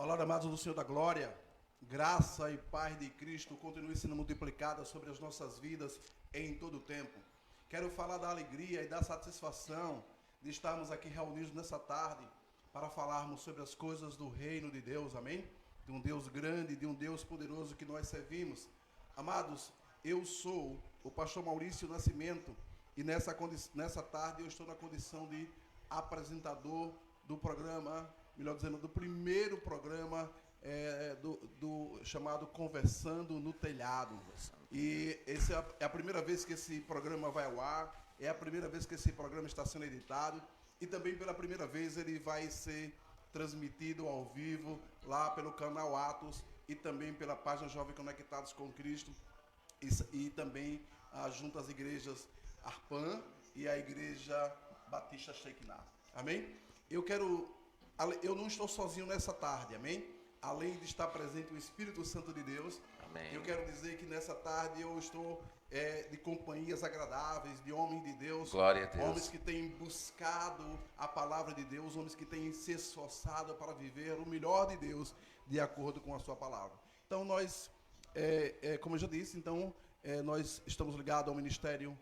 Palavra amada do Senhor da Glória, graça e paz de Cristo continue sendo multiplicada sobre as nossas vidas em todo o tempo. Quero falar da alegria e da satisfação de estarmos aqui reunidos nessa tarde para falarmos sobre as coisas do reino de Deus, amém? De um Deus grande, de um Deus poderoso que nós servimos. Amados, eu sou o pastor Maurício Nascimento e nessa tarde eu estou na condição de apresentador do programa, melhor dizendo, do primeiro programa do chamado Conversando no Telhado. E essa é a primeira vez que esse programa vai ao ar, é a primeira vez que esse programa está sendo editado e também pela primeira vez ele vai ser transmitido ao vivo lá pelo canal Atos e também pela página Jovem Conectados com Cristo e também junto às igrejas Arpan e a igreja Batista Shekinah. Amém? Eu não estou sozinho nessa tarde, amém? Além de estar presente o Espírito Santo de Deus, amém. Eu quero dizer que nessa tarde eu estou de companhias agradáveis, de homens de Deus, glória a Deus, homens que têm buscado a palavra de Deus, homens que têm se esforçado para viver o melhor de Deus de acordo com a sua palavra. Então nós, como eu já disse, nós estamos ligados ao ministério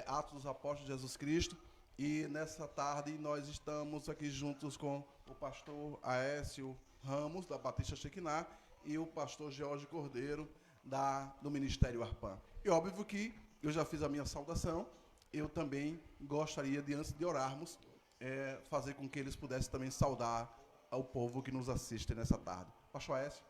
Atos dos Apóstolos de Jesus Cristo. E nessa tarde nós estamos aqui juntos com o pastor Aécio Ramos, da Batista Shekinah, e o pastor George Cordeiro, do Ministério Arpan. E óbvio que eu já fiz a minha saudação, eu também gostaria de, antes de orarmos, fazer com que eles pudessem também saudar ao povo que nos assiste nessa tarde. Pastor Aécio.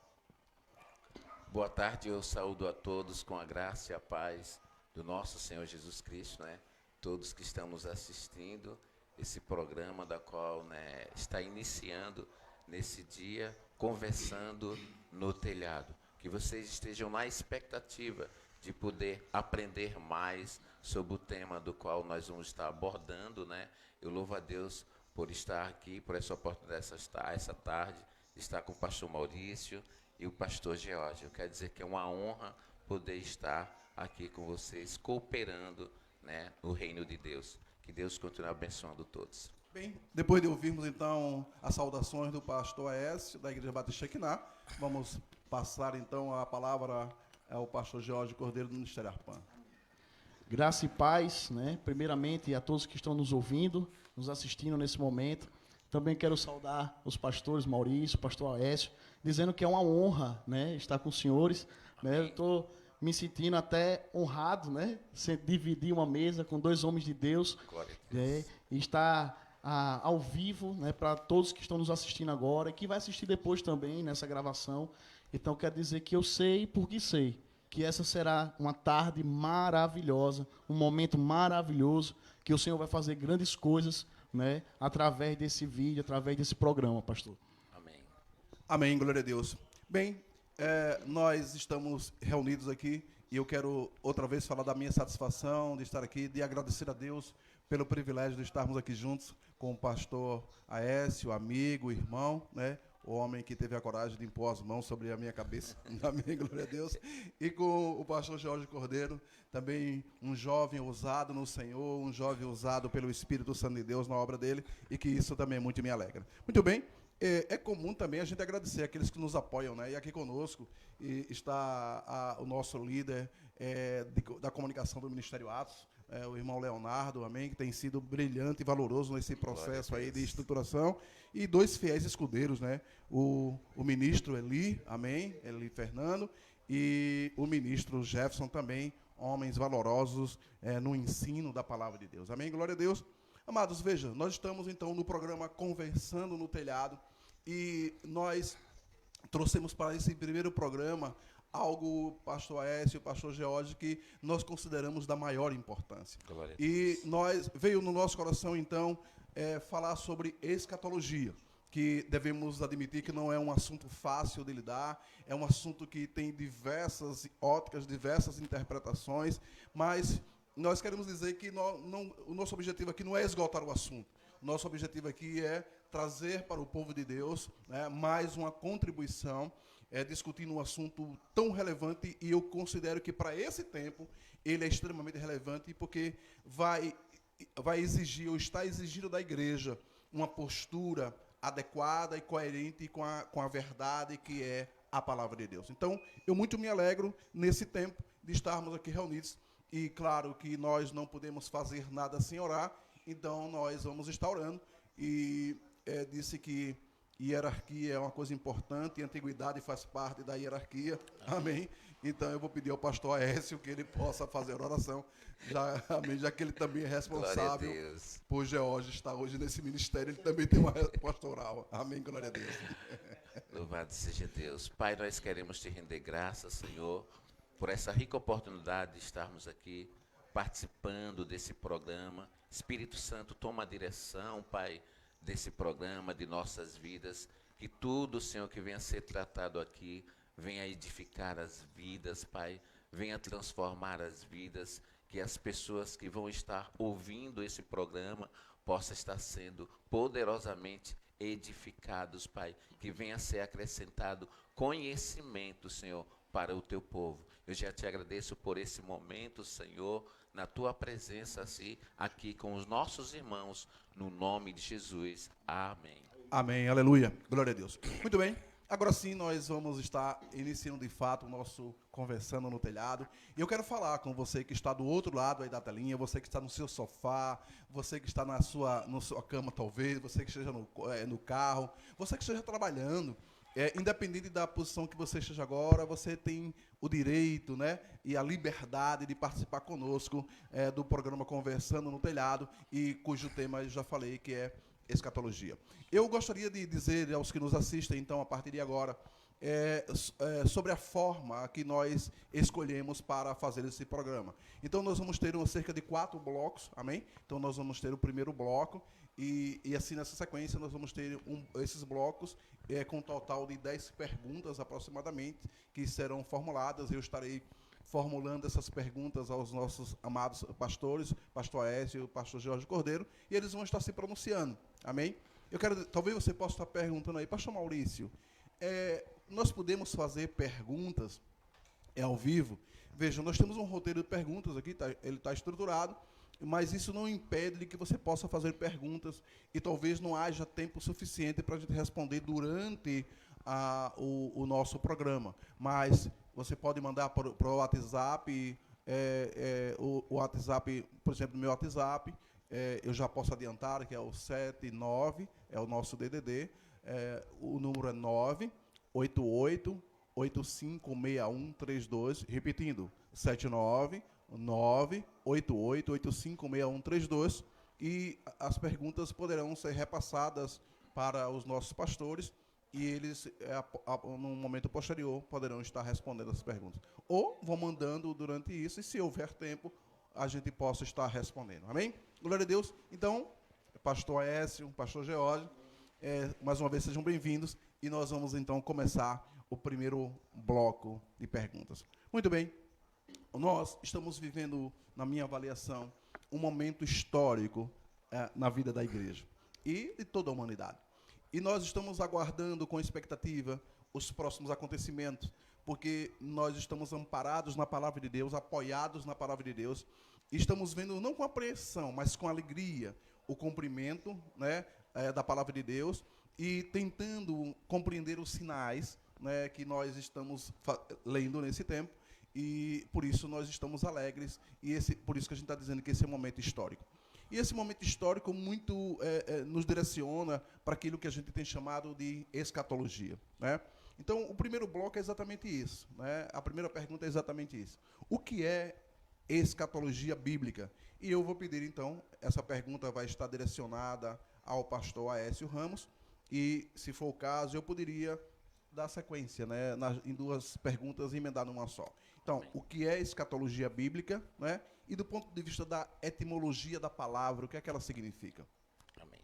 Boa tarde, eu saúdo a todos com a graça e a paz do nosso Senhor Jesus Cristo, né? Todos que estamos assistindo esse programa da qual, né, está iniciando nesse dia, Conversando no Telhado. Que vocês estejam na expectativa de poder aprender mais sobre o tema do qual nós vamos estar abordando, né? Eu louvo a Deus por estar aqui, por essa oportunidade essa tarde, estar com o pastor Maurício e o pastor George. Eu quero dizer que é uma honra poder estar aqui com vocês, cooperando, né, no reino de Deus. Que Deus continue abençoando todos. Bem, depois de ouvirmos então as saudações do pastor Aécio, da Igreja Batista Shekinah, vamos passar então a palavra ao pastor George Cordeiro do Ministério Arpan. Graça e paz, né? Primeiramente a todos que estão nos ouvindo, nos assistindo nesse momento. Também quero saudar os pastores Maurício, pastor Aécio, dizendo que é uma honra, né, estar com os senhores. Né? Eu estou me sentindo até honrado, né? Dividir uma mesa com dois homens de Deus, né? E estar ao vivo, né? Para todos que estão nos assistindo agora e que vai assistir depois também nessa gravação. Então, quero dizer que eu sei porque sei que essa será uma tarde maravilhosa, um momento maravilhoso, que o Senhor vai fazer grandes coisas, né? Através desse vídeo, através desse programa, pastor. Amém. Amém, glória a Deus. Bem, nós estamos reunidos aqui e eu quero outra vez falar da minha satisfação de estar aqui, de agradecer a Deus pelo privilégio de estarmos aqui juntos com o pastor Aécio, amigo, irmão, né? O homem que teve a coragem de impor as mãos sobre a minha cabeça, amém, glória a Deus, e com o pastor Jorge Cordeiro, também um jovem ousado no Senhor, um jovem ousado pelo Espírito Santo de Deus na obra dele, e que isso também muito me alegra. Muito bem. É comum também a gente agradecer aqueles que nos apoiam, né? E aqui conosco está o nosso líder da comunicação do Ministério Atos, o irmão Leonardo, amém, que tem sido brilhante e valoroso nesse processo aí de estruturação, e dois fiéis escudeiros, né? O ministro Eli, amém, Eli Fernando, e o ministro Jefferson também, homens valorosos no ensino da palavra de Deus, amém, glória a Deus. Amados, veja, nós estamos então no programa Conversando no Telhado e nós trouxemos para esse primeiro programa algo, pastor Aécio, pastor George, que nós consideramos da maior importância. E veio no nosso coração então falar sobre escatologia, que devemos admitir que não é um assunto fácil de lidar, é um assunto que tem diversas óticas, diversas interpretações, mas nós queremos dizer que o nosso objetivo aqui não é esgotar o assunto. O nosso objetivo aqui é trazer para o povo de Deus, né, mais uma contribuição, discutindo um assunto tão relevante, e eu considero que para esse tempo ele é extremamente relevante, porque vai exigir, ou está exigindo da igreja, uma postura adequada e coerente com a verdade que é a palavra de Deus. Então, eu muito me alegro nesse tempo de estarmos aqui reunidos, e claro que nós não podemos fazer nada sem orar, então nós vamos estar orando, e disse que hierarquia é uma coisa importante, e antiguidade faz parte da hierarquia, amém? Então eu vou pedir ao pastor Aécio que ele possa fazer a oração, amém, já que ele também é responsável por George estar hoje nesse ministério, ele também tem uma pastoral, amém, glória a Deus. Louvado seja Deus. Pai, nós queremos te render graças, Senhor, por essa rica oportunidade de estarmos aqui participando desse programa. Espírito Santo, toma a direção, Pai, desse programa, de nossas vidas, que tudo, Senhor, que venha a ser tratado aqui, venha edificar as vidas, Pai, venha transformar as vidas, que as pessoas que vão estar ouvindo esse programa possam estar sendo poderosamente edificados, Pai, que venha a ser acrescentado conhecimento, Senhor, para o teu povo. Eu já te agradeço por esse momento, Senhor, na tua presença, assim, aqui com os nossos irmãos, no nome de Jesus. Amém. Amém, aleluia, glória a Deus. Muito bem, agora sim nós vamos estar iniciando de fato o nosso Conversando no Telhado. E eu quero falar com você que está do outro lado aí da telinha, você que está no seu sofá, você que está na sua cama talvez, você que esteja no carro, você que esteja trabalhando. Independente da posição que você esteja agora, você tem o direito, né, e a liberdade de participar conosco do programa Conversando no Telhado, e cujo tema eu já falei que é escatologia. Eu gostaria de dizer aos que nos assistem, então, a partir de agora, sobre a forma que nós escolhemos para fazer esse programa. Então, nós vamos ter cerca de 4 blocos, amém? Então, nós vamos ter o primeiro bloco, e assim, nessa sequência, nós vamos ter esses blocos com um total de 10 perguntas, aproximadamente, que serão formuladas. Eu estarei formulando essas perguntas aos nossos amados pastores, pastor Aécio e o pastor Jorge Cordeiro, e eles vão estar se pronunciando, amém? Talvez você possa estar perguntando aí, pastor Maurício, nós podemos fazer perguntas ao vivo? Veja, nós temos um roteiro de perguntas aqui, ele está estruturado, mas isso não impede de que você possa fazer perguntas, e talvez não haja tempo suficiente para a gente responder durante o nosso programa. Mas você pode mandar para o WhatsApp, o WhatsApp, por exemplo, no meu WhatsApp, eu já posso adiantar, que é o 79, é o nosso DDD, o número é 988-856132, repetindo, 79988856132, e as perguntas poderão ser repassadas para os nossos pastores, e eles, num momento posterior, poderão estar respondendo as perguntas. Ou vão mandando durante isso, e se houver tempo, a gente possa estar respondendo. Amém? Glória a Deus. Então, pastor Aécio, pastor George, mais uma vez sejam bem-vindos, e nós vamos então começar o primeiro bloco de perguntas. Muito bem. Nós estamos vivendo, na minha avaliação, um momento histórico na vida da igreja e de toda a humanidade. E nós estamos aguardando com expectativa os próximos acontecimentos, porque nós estamos amparados na palavra de Deus, apoiados na palavra de Deus, e estamos vendo, não com apreensão, mas com alegria, o cumprimento, né, da palavra de Deus, e tentando compreender os sinais, né, que nós estamos lendo nesse tempo, e por isso nós estamos alegres, e por isso que a gente está dizendo que esse é um momento histórico. E esse momento histórico muito nos direciona para aquilo que a gente tem chamado de escatologia, né? Então, o primeiro bloco é exatamente isso, né? A primeira pergunta é exatamente isso. O que é escatologia bíblica? E eu vou pedir, então, essa pergunta vai estar direcionada ao pastor Aécio Ramos, e, se for o caso, eu poderia dar sequência, né, em 2 perguntas e emendar numa só. Então, o que é escatologia bíblica, né? E do ponto de vista da etimologia da palavra, o que é que ela significa? Amém.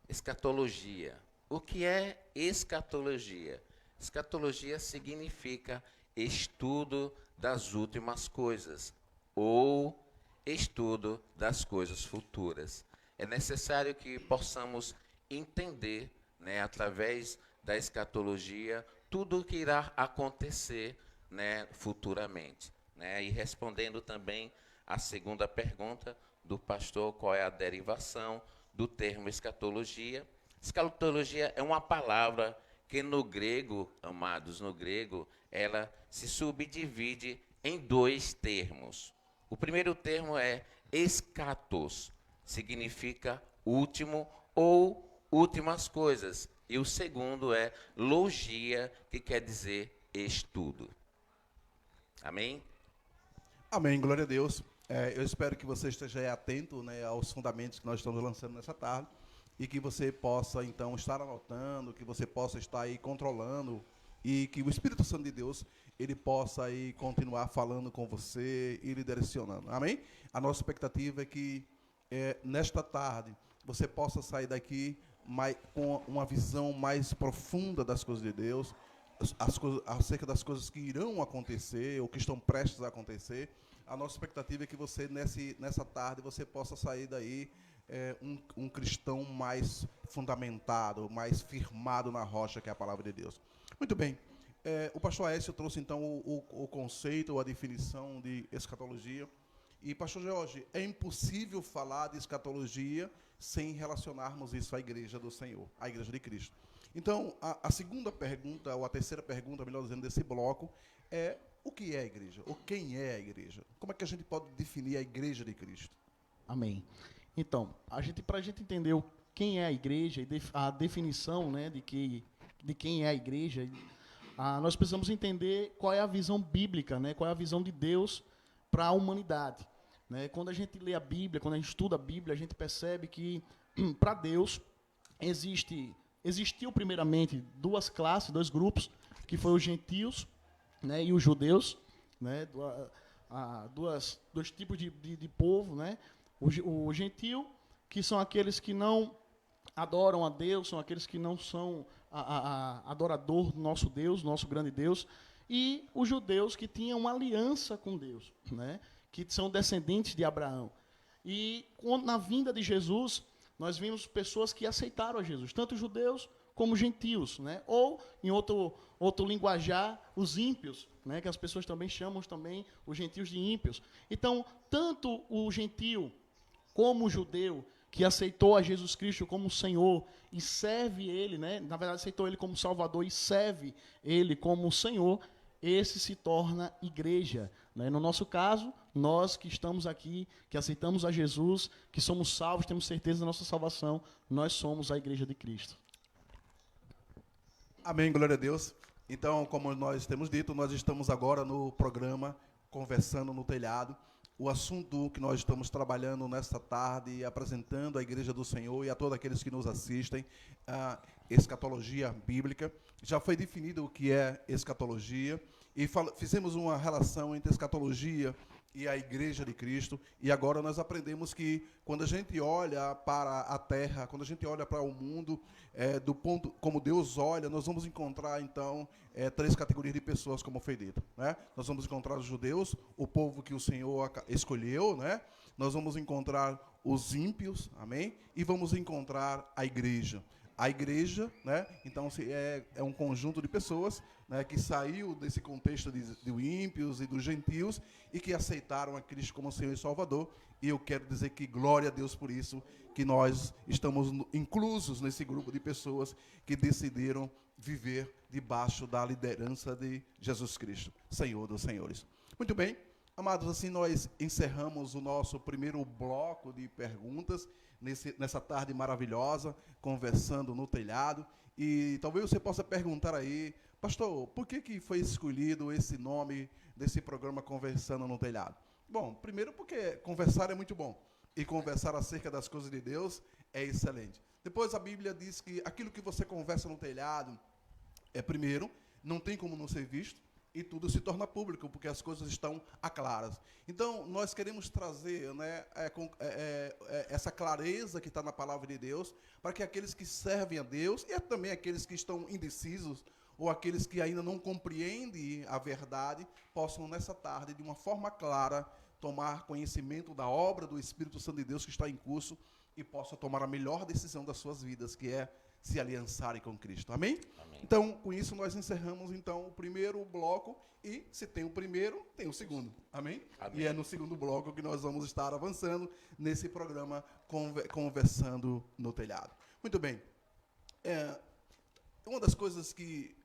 Escatologia. O que é escatologia? Escatologia significa estudo das últimas coisas, ou estudo das coisas futuras. É necessário que possamos entender, né, através da escatologia, tudo o que irá acontecer, né, futuramente. Né? E respondendo também a segunda pergunta do pastor, qual é a derivação do termo escatologia, Escatologia é uma palavra que no grego, amados, no grego, ela se subdivide em dois termos. O primeiro termo é eschatos, significa último ou últimas coisas. E o segundo é logia, que quer dizer estudo. Amém? Amém, glória a Deus. Eu espero que você esteja aí atento, né, aos fundamentos que nós estamos lançando nessa tarde e que você possa, então, estar anotando, que você possa estar aí controlando e que o Espírito Santo de Deus, ele possa aí continuar falando com você e lhe direcionando. Amém? A nossa expectativa é que nesta tarde você possa sair daqui com uma visão mais profunda das coisas de Deus, acerca das coisas que irão acontecer ou que estão prestes a acontecer. A nossa expectativa é que você, nessa tarde, você possa sair daí um cristão mais fundamentado, mais firmado na rocha, que é a palavra de Deus. Muito bem. O pastor Aécio trouxe, então, o conceito, ou a definição de escatologia. E, pastor Jorge, é impossível falar de escatologia sem relacionarmos isso à igreja do Senhor, à igreja de Cristo. Então, a segunda pergunta, ou a terceira pergunta, melhor dizendo, desse bloco, é o que é a igreja? Ou quem é a igreja? Como é que a gente pode definir a igreja de Cristo? Amém. Então, para a gente entender quem é a igreja e a definição, né, de quem é a igreja, nós precisamos entender qual é a visão bíblica, né, qual é a visão de Deus para a humanidade. Né? Quando a gente lê a Bíblia, quando a gente estuda a Bíblia, a gente percebe que para Deus existiu primeiramente duas classes, dois grupos, que foram os gentios, né, e os judeus, né, dois tipos de povo, né, o gentio, que são aqueles que não adoram a Deus, são aqueles que não são adorador do nosso Deus, nosso grande Deus, e os judeus que tinham uma aliança com Deus, né, que são descendentes de Abraão. E na vinda de Jesus, nós vimos pessoas que aceitaram a Jesus, tanto judeus como gentios, né? Ou, em outro linguajar, os ímpios, né? Que as pessoas também chamam os gentios de ímpios. Então, tanto o gentio como o judeu que aceitou a Jesus Cristo como Senhor e serve Ele, né? Na verdade, aceitou Ele como Salvador e serve Ele como Senhor, esse se torna igreja. Né? No nosso caso, nós que estamos aqui, que aceitamos a Jesus, que somos salvos, temos certeza da nossa salvação, nós somos a igreja de Cristo. Amém, glória a Deus. Então, como nós temos dito, nós estamos agora no programa Conversando no Telhado. O assunto que nós estamos trabalhando nesta tarde, apresentando à Igreja do Senhor e a todos aqueles que nos assistem, a escatologia bíblica. Já foi definido o que é escatologia e fizemos uma relação entre escatologia e a Igreja de Cristo, e agora nós aprendemos que quando a gente olha para a terra, quando a gente olha para o mundo, do ponto como Deus olha, nós vamos encontrar então três categorias de pessoas, como foi dito, né? Nós vamos encontrar os judeus, o povo que o Senhor escolheu, né? Nós vamos encontrar os ímpios, amém? E vamos encontrar a igreja. A igreja, né? Então é um conjunto de pessoas, né, que saiu desse contexto de ímpios e dos gentios e que aceitaram a Cristo como Senhor e Salvador. E eu quero dizer que glória a Deus por isso, que nós estamos inclusos nesse grupo de pessoas que decidiram viver debaixo da liderança de Jesus Cristo, Senhor dos Senhores. Muito bem, amados, assim nós encerramos o nosso primeiro bloco de perguntas nessa tarde maravilhosa, conversando no telhado. E talvez você possa perguntar aí, pastor, por que foi escolhido esse nome desse programa Conversando no Telhado? Bom, primeiro porque conversar é muito bom. E conversar acerca das coisas de Deus é excelente. Depois a Bíblia diz que aquilo que você conversa no telhado primeiro, não tem como não ser visto, e tudo se torna público, porque as coisas estão claras. Então, nós queremos trazer, né, essa clareza que está na palavra de Deus, para que aqueles que servem a Deus, e também aqueles que estão indecisos, ou aqueles que ainda não compreendem a verdade, possam, nessa tarde, de uma forma clara, tomar conhecimento da obra do Espírito Santo de Deus que está em curso, e possam tomar a melhor decisão das suas vidas, que é se aliançarem com Cristo. Amém? Amém. Então, com isso, nós encerramos, então, o primeiro bloco, e se tem o primeiro, tem o segundo. Amém? Amém. E é no segundo bloco que nós vamos estar avançando nesse programa Conversando no Telhado. Muito bem. Uma das coisas que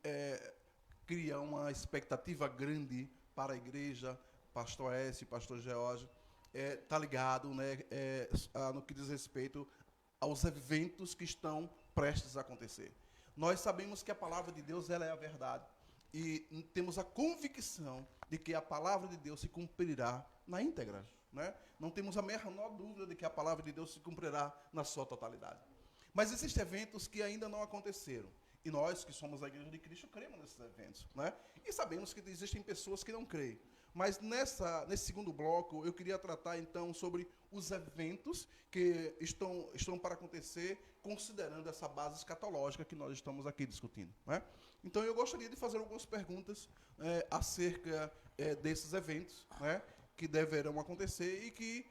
cria uma expectativa grande para a igreja, pastor S, pastor George, está ligado, né, no que diz respeito aos eventos que estão prestes a acontecer. Nós sabemos que a palavra de Deus ela é a verdade e temos a convicção de que a palavra de Deus se cumprirá na íntegra, né? Não temos a menor dúvida de que a palavra de Deus se cumprirá na sua totalidade. Mas existem eventos que ainda não aconteceram. E nós, que somos a Igreja de Cristo, cremos nesses eventos, né? E sabemos que existem pessoas que não creem. Mas nesse segundo bloco, eu queria tratar, então, sobre os eventos que estão para acontecer, considerando essa base escatológica que nós estamos aqui discutindo, né? Então, eu gostaria de fazer algumas perguntas acerca desses eventos, né, que deverão acontecer e que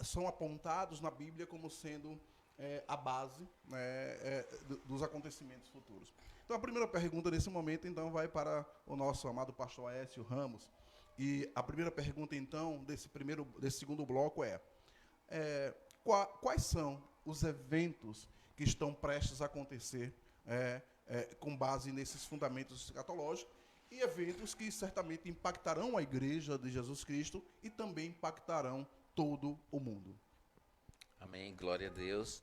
são apontados na Bíblia como sendo a base, né, dos acontecimentos futuros. Então, a primeira pergunta nesse momento, então, vai para o nosso amado pastor Aécio Ramos. E a primeira pergunta, então, desse segundo bloco quais são os eventos que estão prestes a acontecer com base nesses fundamentos escatológicos e eventos que certamente impactarão a Igreja de Jesus Cristo e também impactarão todo o mundo. Amém, glória a Deus.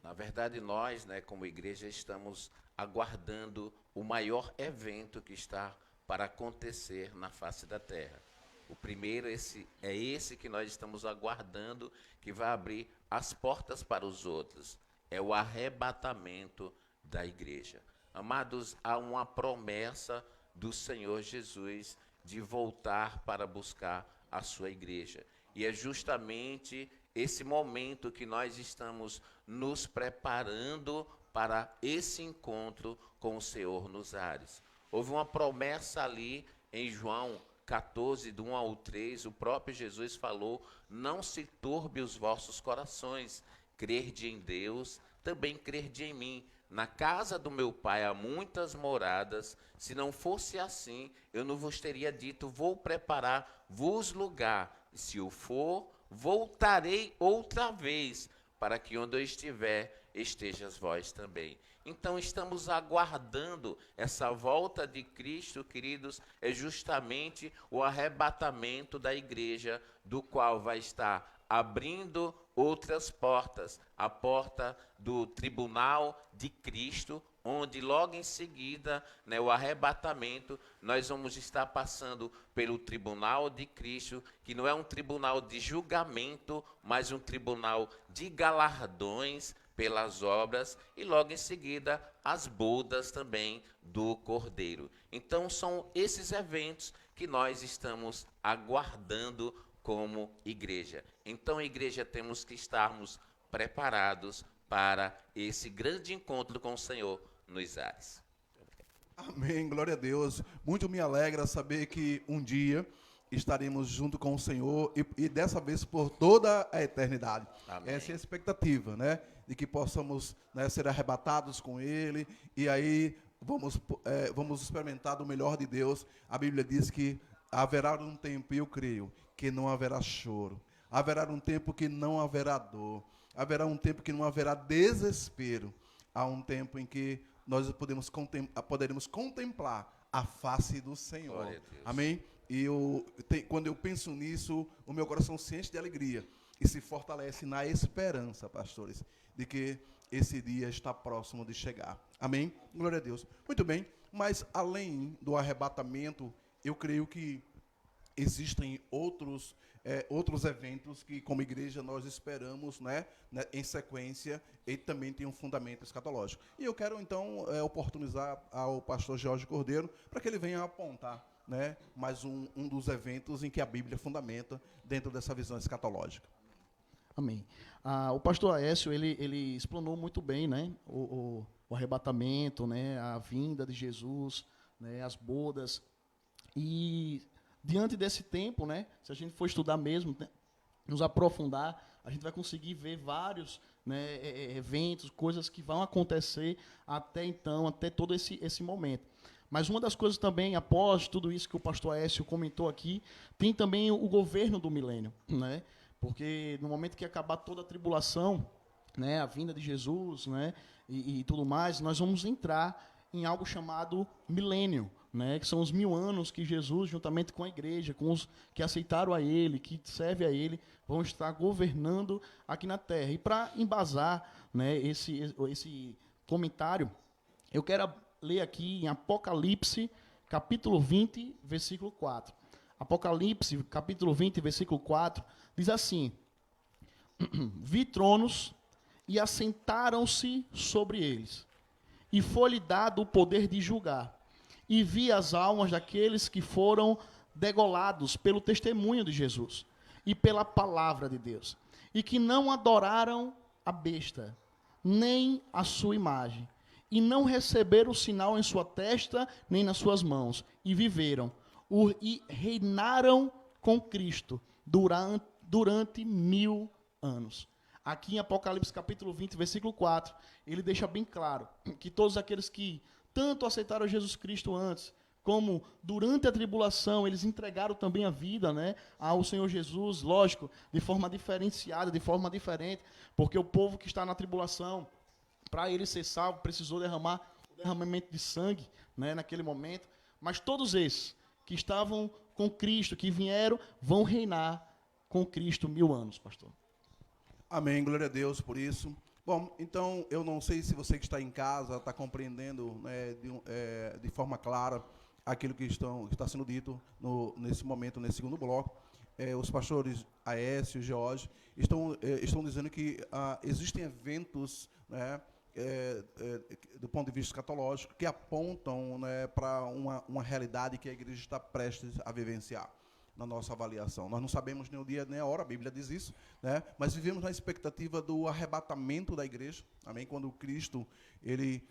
Na verdade, nós, né, como igreja, estamos aguardando o maior evento que está para acontecer na face da terra. O primeiro é esse que nós estamos aguardando, que vai abrir as portas para os outros. É o arrebatamento da igreja. Amados, há uma promessa do Senhor Jesus de voltar para buscar a sua igreja. E é justamente esse momento que nós estamos nos preparando para esse encontro com o Senhor nos ares. Houve uma promessa ali em João 14, do 1 ao 3, o próprio Jesus falou: não se turbe os vossos corações, crede em Deus, também crede em mim. Na casa do meu pai há muitas moradas, se não fosse assim, eu não vos teria dito, vou preparar-vos lugar, e se o for, voltarei outra vez, para que onde eu estiver, estejas vós também. Então, estamos aguardando essa volta de Cristo, queridos, é justamente o arrebatamento da igreja, do qual vai estar abrindo outras portas, a porta do tribunal de Cristo, onde logo em seguida, né, o arrebatamento, nós vamos estar passando pelo tribunal de Cristo, que não é um tribunal de julgamento, mas um tribunal de galardões pelas obras, e logo em seguida as bodas também do Cordeiro. Então são esses eventos que nós estamos aguardando como igreja. Então, igreja, temos que estarmos preparados para esse grande encontro com o Senhor nos ares. Amém, glória a Deus. Muito me alegra saber que um dia estaremos junto com o Senhor e dessa vez por toda a eternidade. Amém. Essa é a expectativa, né? De que possamos, né, ser arrebatados com Ele e aí vamos experimentar do melhor de Deus. A Bíblia diz que haverá um tempo, e eu creio, que não haverá choro. Haverá um tempo que não haverá dor. Haverá um tempo que não haverá desespero. Há um tempo em que nós poderemos contemplar a face do Senhor. Glória a Deus. Amém? E quando eu penso nisso, o meu coração se enche de alegria e se fortalece na esperança, pastores, de que esse dia está próximo de chegar. Amém? Glória a Deus. Muito bem, mas além do arrebatamento, eu creio que existem outros eventos que, como igreja, nós esperamos, né, em sequência, e também tem um fundamento escatológico. E eu quero, então, oportunizar ao pastor Jorge Cordeiro para que ele venha apontar, né, mais um dos eventos em que a Bíblia fundamenta dentro dessa visão escatológica. Amém. O pastor Aécio, ele explanou muito bem, né, o arrebatamento, né, a vinda de Jesus, né, as bodas. E diante desse tempo, né, se a gente for estudar mesmo, né, nos aprofundar, a gente vai conseguir ver vários, né, eventos, coisas que vão acontecer até então, até todo esse momento. Mas uma das coisas também, após tudo isso que o pastor Aécio comentou aqui, tem também o governo do milênio, né? Porque no momento que acabar toda a tribulação, né, a vinda de Jesus, né, e tudo mais, nós vamos entrar em algo chamado milênio, né, que são os 1000 anos que Jesus, juntamente com a igreja, com os que aceitaram a Ele, que servem a Ele, vão estar governando aqui na Terra. E para embasar, né, esse comentário, eu quero ler aqui em Apocalipse, capítulo 20, versículo 4. Apocalipse, capítulo 20, versículo 4, diz assim: vi tronos e assentaram-se sobre eles, e foi-lhe dado o poder de julgar. E vi as almas daqueles que foram degolados pelo testemunho de Jesus e pela palavra de Deus, e que não adoraram a besta, nem a sua imagem, e não receberam o sinal em sua testa, nem nas suas mãos, e viveram, e reinaram com Cristo durante 1000 anos. Aqui em Apocalipse capítulo 20, versículo 4, ele deixa bem claro que todos aqueles que tanto aceitaram Jesus Cristo antes, como durante a tribulação, eles entregaram também a vida, né, ao Senhor Jesus, lógico, de forma diferenciada, de forma diferente, porque o povo que está na tribulação, para ele ser salvo, precisou derramar o derramamento de sangue, né, naquele momento, mas todos esses que estavam com Cristo, que vieram, vão reinar com Cristo 1000 anos, pastor. Amém, glória a Deus por isso. Bom, então, eu não sei se você que está em casa está compreendendo, né, de forma clara aquilo que está sendo dito nesse momento, nesse segundo bloco. Os pastores Aécio e George estão dizendo que existem eventos, né, do ponto de vista escatológico, que apontam, né, para uma realidade que a igreja está prestes a vivenciar. Na nossa avaliação. Nós não sabemos nem o dia nem a hora, a Bíblia diz isso, né? Mas vivemos na expectativa do arrebatamento da igreja, amém? Quando Cristo ele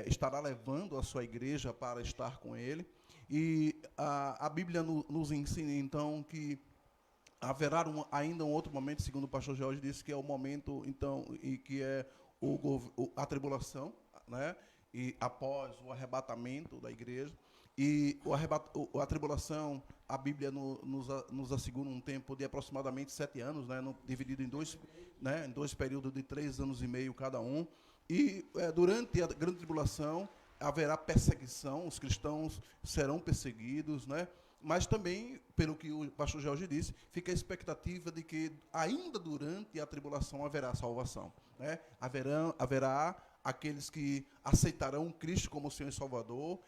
estará levando a sua igreja para estar com Ele. E a Bíblia nos ensina, então, que haverá ainda um outro momento, segundo o pastor Jorge disse, que é o momento, então, e que é a tribulação, né? E após o arrebatamento da igreja. E a tribulação, a Bíblia nos assegura um tempo de aproximadamente 7 anos, né, dividido em dois períodos de 3 anos e meio cada um. E durante a grande tribulação haverá perseguição, os cristãos serão perseguidos, né? Mas também, pelo que o pastor Jorge disse, fica a expectativa de que ainda durante a tribulação haverá salvação, né? Haverá aqueles que aceitarão Cristo como Senhor e Salvador,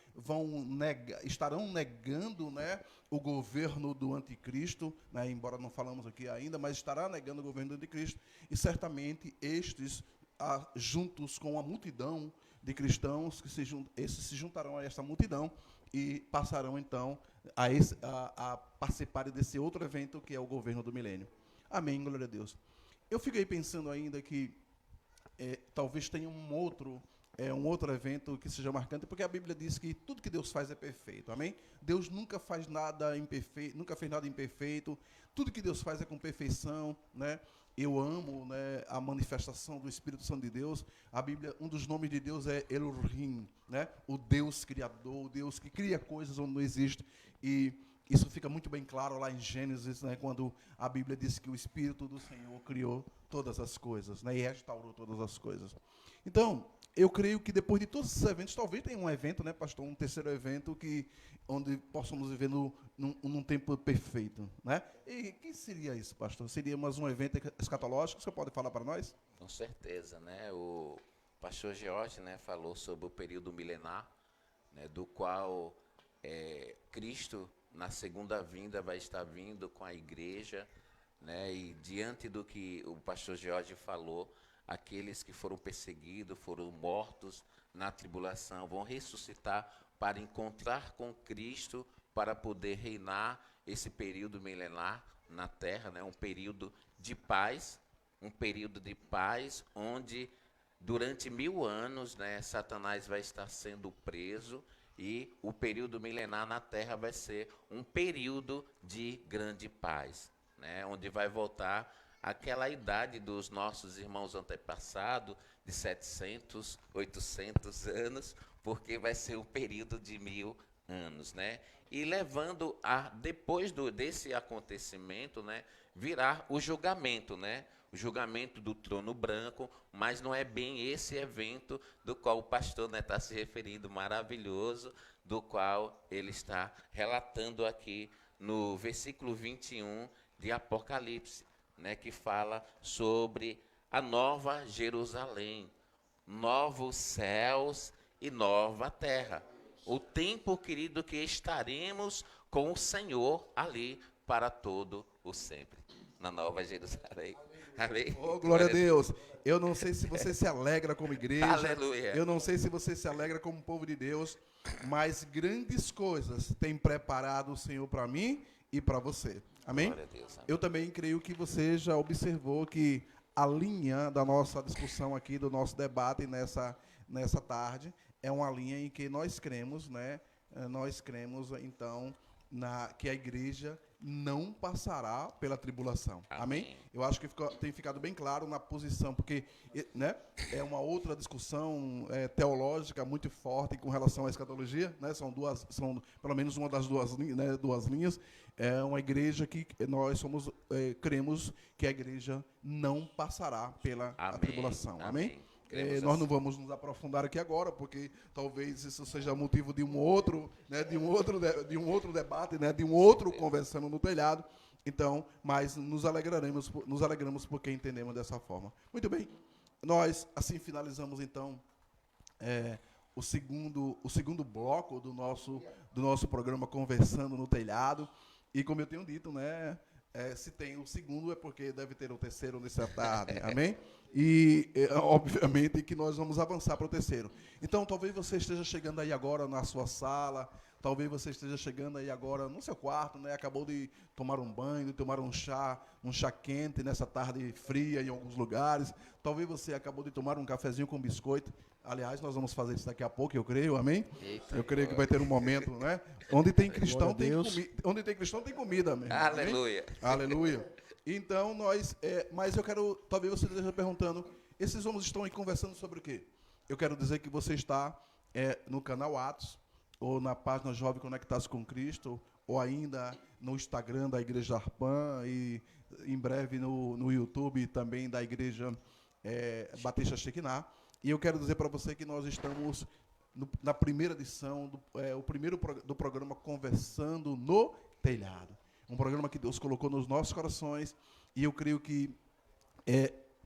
estarão negando, né, o governo do anticristo, né, embora não falamos aqui ainda, mas estará negando o governo do anticristo, e certamente estes, juntos com a multidão de cristãos, esses se juntarão a essa multidão e passarão então a participarem desse outro evento que é o governo do milênio. Amém, glória a Deus. Eu fiquei pensando ainda que talvez tenha um outro evento que seja marcante, porque a Bíblia diz que tudo que Deus faz é perfeito, amém? Deus nunca faz nada imperfeito, nunca fez nada imperfeito, tudo que Deus faz é com perfeição, né? Eu amo, né, a manifestação do Espírito Santo de Deus. A Bíblia, um dos nomes de Deus é Elohim, né? O Deus criador, o Deus que cria coisas onde não existe. E isso fica muito bem claro lá em Gênesis, né, quando a Bíblia diz que o Espírito do Senhor criou todas as coisas, né, e restaurou todas as coisas. Então, eu creio que depois de todos esses eventos, talvez tenha um evento, né, pastor, um terceiro evento onde possamos viver num tempo perfeito, né? E que seria isso, pastor? Seria mais um evento escatológico? Você pode falar para nós? Com certeza, né? O pastor George, né, falou sobre o período milenar, né, do qual Cristo, na segunda vinda, vai estar vindo com a igreja, né? E diante do que o pastor George falou, aqueles que foram perseguidos, foram mortos na tribulação, vão ressuscitar para encontrar com Cristo, para poder reinar esse período milenar na terra, né? Um período de paz, onde durante 1000 anos, né, Satanás vai estar sendo preso, e o período milenar na terra vai ser um período de grande paz, né, onde vai voltar aquela idade dos nossos irmãos antepassados, de 700, 800 anos, porque vai ser um período de 1000 anos, né? E levando depois desse acontecimento, né, virá o julgamento, né? o julgamento do trono branco, mas não é bem esse evento do qual o pastor, né, está se referindo, maravilhoso, do qual ele está relatando aqui no versículo 21 de Apocalipse, né, que fala sobre a nova Jerusalém, novos céus e nova terra. O tempo, querido, que estaremos com o Senhor ali para todo o sempre, na nova Jerusalém. Amém? Oh, glória a Deus. Eu não sei se você se alegra como igreja. Aleluia. Eu não sei se você se alegra como povo de Deus, mas grandes coisas tem preparado o Senhor para mim e para você. Amém? Glória a Deus, amém. Eu também creio que você já observou que a linha da nossa discussão aqui, do nosso debate nessa tarde, é uma linha em que nós cremos, né? Nós cremos, então, que a igreja não passará pela tribulação. Amém? Amém. Eu acho que tem ficado bem claro na posição, porque, né, é uma outra discussão teológica muito forte com relação à escatologia, né? São pelo menos uma das duas linhas. É uma igreja que nós cremos que a igreja não passará pela a tribulação. Amém? Nós não vamos nos aprofundar aqui agora, porque talvez isso seja motivo de um outro, né, de um outro debate, né, de um outro conversando no telhado. Então, mas nos alegramos porque entendemos dessa forma. Muito bem. Nós assim finalizamos então o segundo bloco do nosso programa Conversando no Telhado. E como eu tenho dito, né, se tem o segundo é porque deve ter o terceiro nessa tarde, amém? E, obviamente, que nós vamos avançar para o terceiro. Então, talvez você esteja chegando aí agora na sua sala, talvez você esteja chegando aí agora no seu quarto, né? Acabou de tomar um banho, de tomar um chá quente nessa tarde fria em alguns lugares. Talvez você acabou de tomar um cafezinho com biscoito. Aliás, nós vamos fazer isso daqui a pouco, eu creio, amém? Eita, eu creio que vai ter um momento, né? Onde tem cristão, onde tem cristão, tem comida, amém? Aleluia. Aleluia. Então, mas eu quero, talvez você esteja perguntando, esses homens estão aí conversando sobre o quê? Eu quero dizer que você está no canal Atos, ou na página Jovem Conectados com Cristo, ou ainda no Instagram da Igreja Arpan, e em breve no YouTube também da Igreja Batista Shekinah. E eu quero dizer para você que nós estamos na primeira edição do programa Conversando no Telhado. Um programa que Deus colocou nos nossos corações, e eu creio que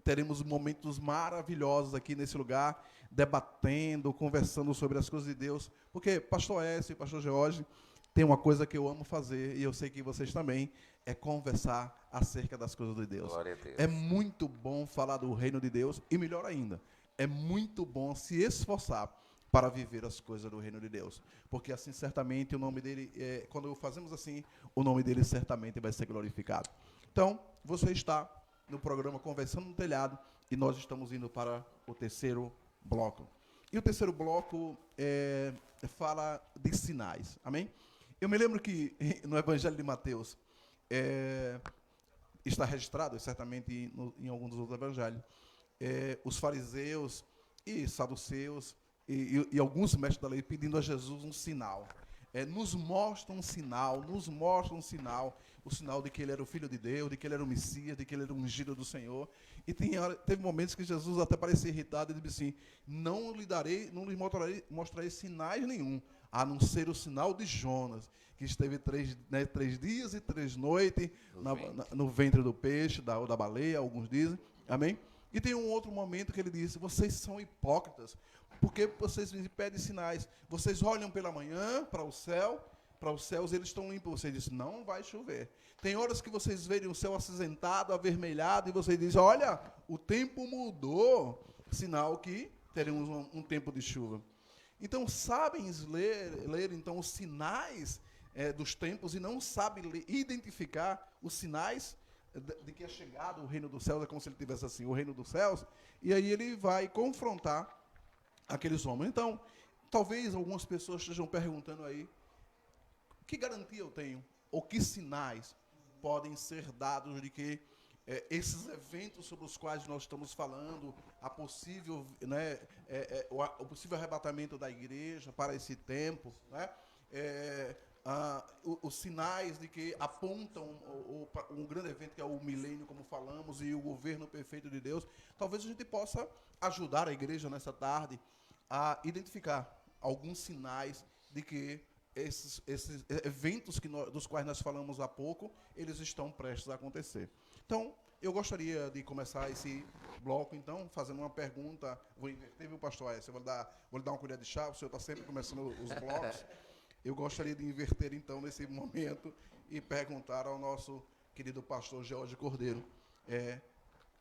teremos momentos maravilhosos aqui nesse lugar, debatendo, conversando sobre as coisas de Deus, porque pastor Écio e pastor George tem uma coisa que eu amo fazer, e eu sei que vocês também, é conversar acerca das coisas de Deus. Glória a Deus. É muito bom falar do reino de Deus, e melhor ainda, é muito bom se esforçar para viver as coisas do reino de Deus. Porque assim, certamente, o nome dele, quando fazemos assim, o nome dele certamente vai ser glorificado. Então, você está no programa Conversando no Telhado, e nós estamos indo para o terceiro bloco. E o terceiro bloco fala de sinais. Amém? Eu me lembro que no Evangelho de Mateus, está registrado, certamente em alguns dos outros evangelhos, os fariseus e saduceus e alguns mestres da lei pedindo a Jesus um sinal. Nos mostra um sinal, o sinal de que ele era o Filho de Deus, de que ele era o Messias, de que ele era o ungido do Senhor. E teve momentos que Jesus até parecia irritado e disse assim, não lhe mostrarei sinais nenhum, a não ser o sinal de Jonas, que esteve 3 dias e 3 noites no ventre do peixe, ou da baleia, alguns dizem. Amém? E tem um outro momento que ele disse, vocês são hipócritas, porque vocês me pedem sinais. Vocês olham pela manhã para o céu, para os céus eles estão limpos. Você diz, não vai chover. Tem horas que vocês verem o céu acinzentado, avermelhado, e você diz, olha, o tempo mudou. Sinal que teremos um tempo de chuva. Então, sabem ler então, os sinais dos tempos, e não sabem identificar os sinais de que é chegado o reino dos céus, é como se ele tivesse assim, o reino dos céus, e aí ele vai confrontar aqueles homens. Então, talvez algumas pessoas estejam perguntando aí, que garantia eu tenho, ou que sinais podem ser dados de que esses eventos sobre os quais nós estamos falando, o possível arrebatamento da igreja para esse tempo, né? os sinais de que apontam um grande evento que é o milênio, como falamos, e o governo perfeito de Deus, talvez a gente possa ajudar a igreja nessa tarde a identificar alguns sinais de que esses eventos dos quais nós falamos há pouco, eles estão prestes a acontecer. Então, eu gostaria de começar esse bloco, então, fazendo uma pergunta. Vou inverter, viu, pastor Aécio? Vou lhe dar uma colher de chá, o senhor está sempre começando os blocos. Eu gostaria de inverter, então, nesse momento, e perguntar ao nosso querido pastor Jorge Cordeiro,